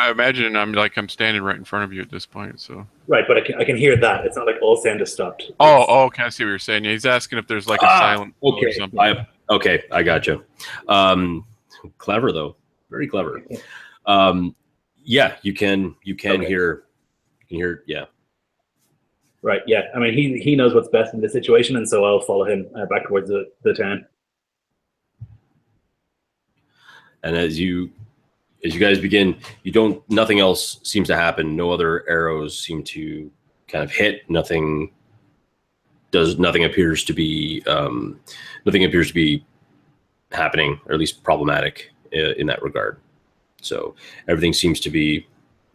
imagine I'm standing right in front of you at this point. So right, but I can hear that. It's not like all sound is stopped. Oh, okay. I see what you're saying. Yeah, he's asking if there's like a silent or something. I gotcha. Clever though, very clever. Yeah, you can hear. Yeah. Right. Yeah. I mean, he knows what's best in this situation, and so I'll follow him back towards the town. And as you guys begin, nothing else seems to happen. No other arrows seem to kind of hit. Nothing appears to be happening, or at least problematic in that regard. So everything seems to be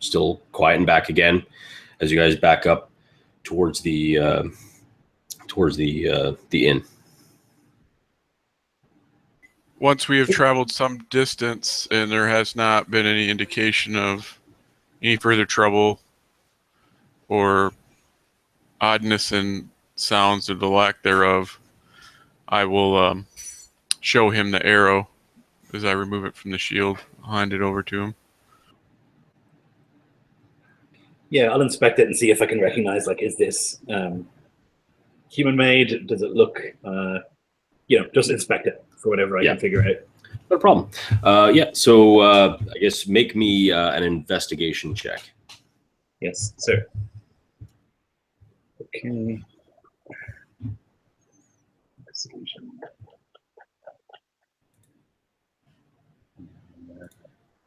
still quiet and back again as you guys back up towards the inn. Once we have traveled some distance and there has not been any indication of any further trouble or oddness in sounds or the lack thereof, I will show him the arrow as I remove it from the shield. I'll hand it over to him. Yeah, I'll inspect it and see if I can recognize, like, is this human made? Does it look, just inspect it for whatever I can figure out. No problem. Yeah, so I guess make me an investigation check. Yes, sir. Okay.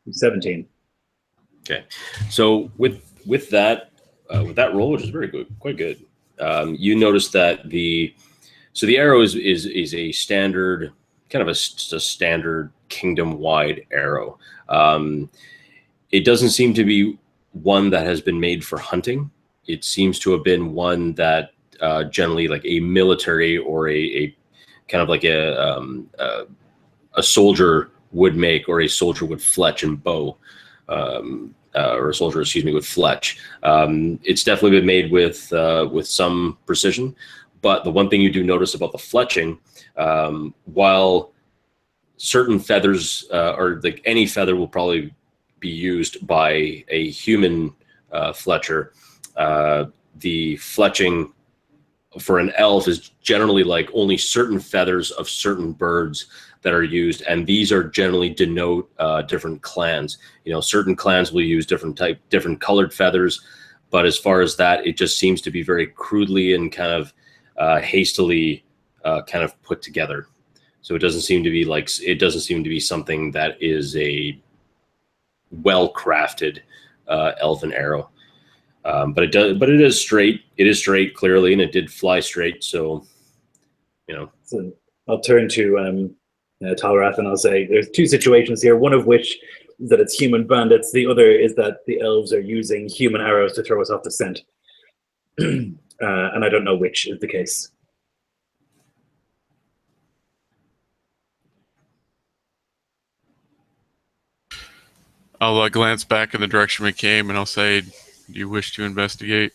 17. Okay, so with that roll, which is very good, quite good, you notice that the arrow is a standard kind of a standard kingdom wide arrow. It doesn't seem to be one that has been made for hunting. It seems to have been one that generally like a military or a kind of like a soldier would make, or a soldier would fletch and bow, or a soldier, excuse me, would fletch. It's definitely been made with some precision. But the one thing you do notice about the fletching, while certain feathers, or like any feather will probably be used by a human fletcher, the fletching for an elf is generally like only certain feathers of certain birds that are used, and these are generally denote different clans. Certain clans will use different colored feathers, but as far as that, it just seems to be very crudely and kind of hastily kind of put together. So it doesn't seem to be something that is a well crafted elven arrow. But it is straight. It is straight clearly, and it did fly straight. So, So I'll turn to Talrath and I'll say there's two situations here. One of which is that it's human bandits. The other is that the elves are using human arrows to throw us off the scent. And I don't know which is the case. I'll glance back in the direction we came, and I'll say, "Do you wish to investigate?"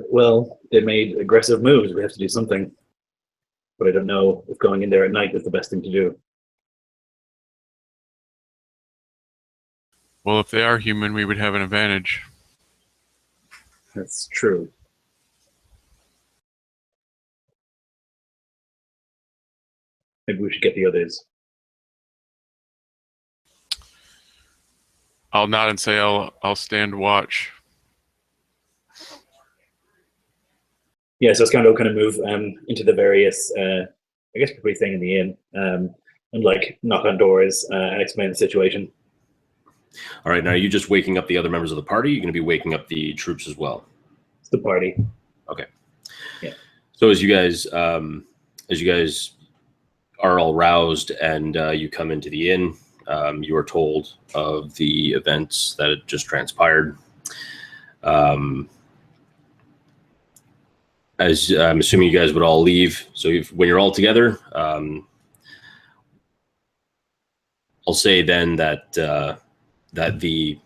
Well, they made aggressive moves. We have to do something. But I don't know if going in there at night is the best thing to do. Well, if they are human, we would have an advantage. That's true. Maybe we should get the others. I'll nod and say I'll stand watch. Yeah, so Skando kind of move into the various, I guess, everything in the inn, and like knock on doors and explain the situation. All right, now are you just waking up the other members of the party? You're going to be waking up the troops as well. It's the party. Okay. Yeah. So as you guys are all roused and you come into the inn, you are told of the events that had just transpired. As I'm assuming you guys would all leave. So when you're all together, I'll say then that the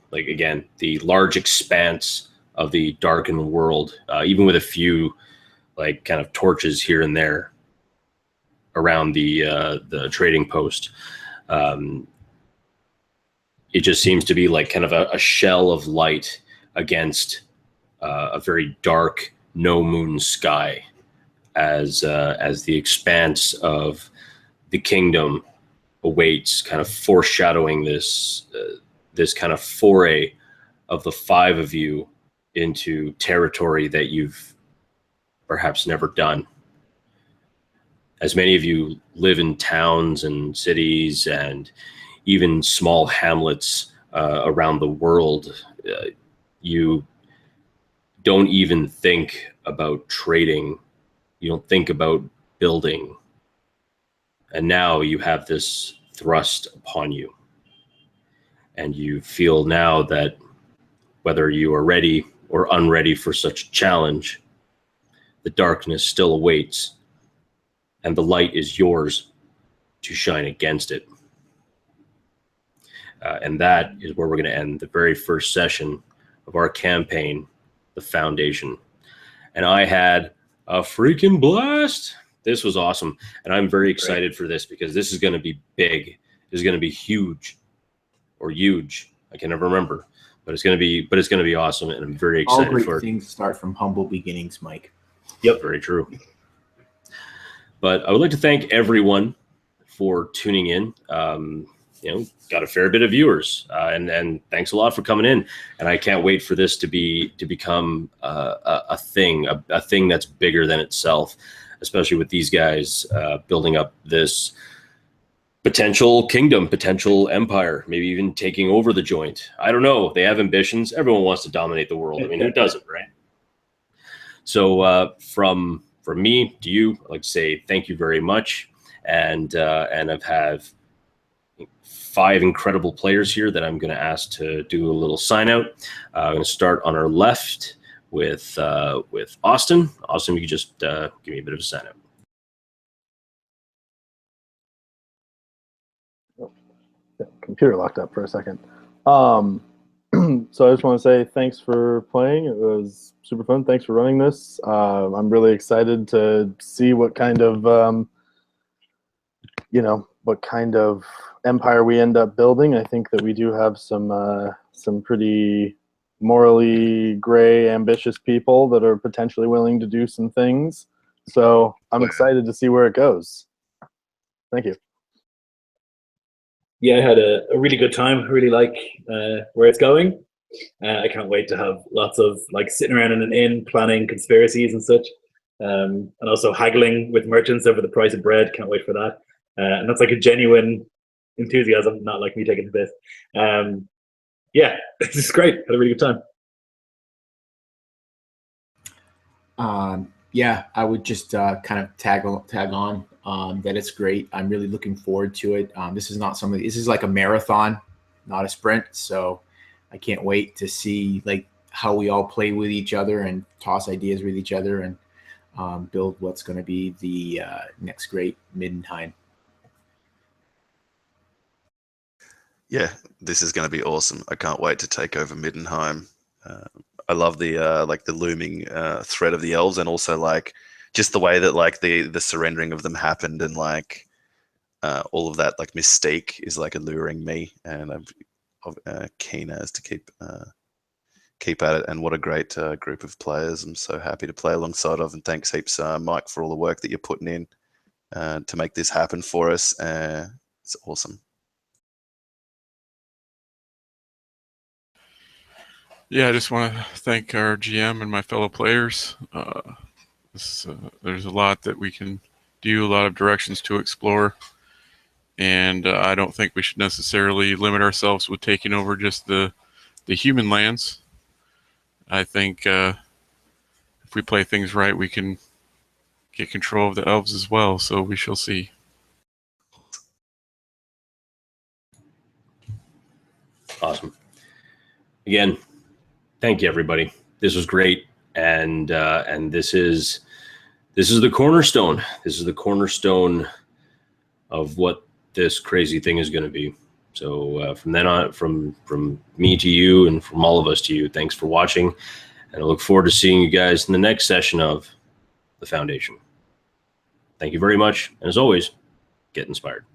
large expanse of the darkened world, even with a few like kind of torches here and there around the trading post, it just seems to be like kind of a shell of light against a very dark, no moon sky, as the expanse of the kingdom awaits, kind of foreshadowing this kind of foray of the five of you into territory that you've perhaps never done. As many of you live in towns and cities and even small hamlets around the world, you don't even think about trading. You don't think about building. And now you have this thrust upon you. And you feel now that whether you are ready or unready for such a challenge, the darkness still awaits, and the light is yours to shine against it. And that is where we're going to end the very first session of our campaign, The Foundation. And I had a freaking blast. This was awesome. And I'm very excited for this because this is going to be big. This is going to be huge or huge. I can never remember. But it's gonna be awesome, and I'm very All excited great for it. things start from humble beginnings, Mike. Yep, very true. But I would like to thank everyone for tuning in. Got a fair bit of viewers, and thanks a lot for coming in. And I can't wait for this to become a thing that's bigger than itself, especially with these guys building up this potential kingdom, potential empire, maybe even taking over the joint. I don't know. They have ambitions. Everyone wants to dominate the world. I mean, who doesn't, right? So from me to you, I'd like to say thank you very much. And I've have 5 incredible players here that I'm going to ask to do a little sign out. I'm going to start on our left with Austin. Austin, you can just give me a bit of a sign out. Computer locked up for a second. So I just want to say thanks for playing. It was super fun. Thanks for running this. I'm really excited to see what kind of empire we end up building. I think that we do have some pretty morally gray, ambitious people that are potentially willing to do some things. So I'm excited to see where it goes. Thank you. Yeah, I had a really good time. I really like where it's going. I can't wait to have lots of sitting around in an inn planning conspiracies and such, and also haggling with merchants over the price of bread. Can't wait for that. And that's a genuine enthusiasm, not like me taking the piss. Yeah, this is great. Had a really good time. Yeah, I would just kind of tag on that it's great. I'm really looking forward to it. This is not something. This is like a marathon, not a sprint. So I can't wait to see how we all play with each other and toss ideas with each other and build what's going to be the next great Middenheim. Yeah, this is going to be awesome. I can't wait to take over Middenheim. I love the the looming threat of the elves, and also just the way that the surrendering of them happened, and all of that mystique is alluring me, and I'm keen as to keep at it. And what a great group of players! I'm so happy to play alongside of, and thanks heaps, Mike, for all the work that you're putting in to make this happen for us. It's awesome. Yeah, I just want to thank our GM and my fellow players. There's a lot that we can do, a lot of directions to explore, and I don't think we should necessarily limit ourselves with taking over just the human lands. I think if we play things right, we can get control of the elves as well, so we shall see. Awesome. Again, thank you, everybody. This was great, and this is the cornerstone. This is the cornerstone of what this crazy thing is going to be. So from then on, from me to you, and from all of us to you, thanks for watching, and I look forward to seeing you guys in the next session of the Foundation. Thank you very much, and as always, get inspired.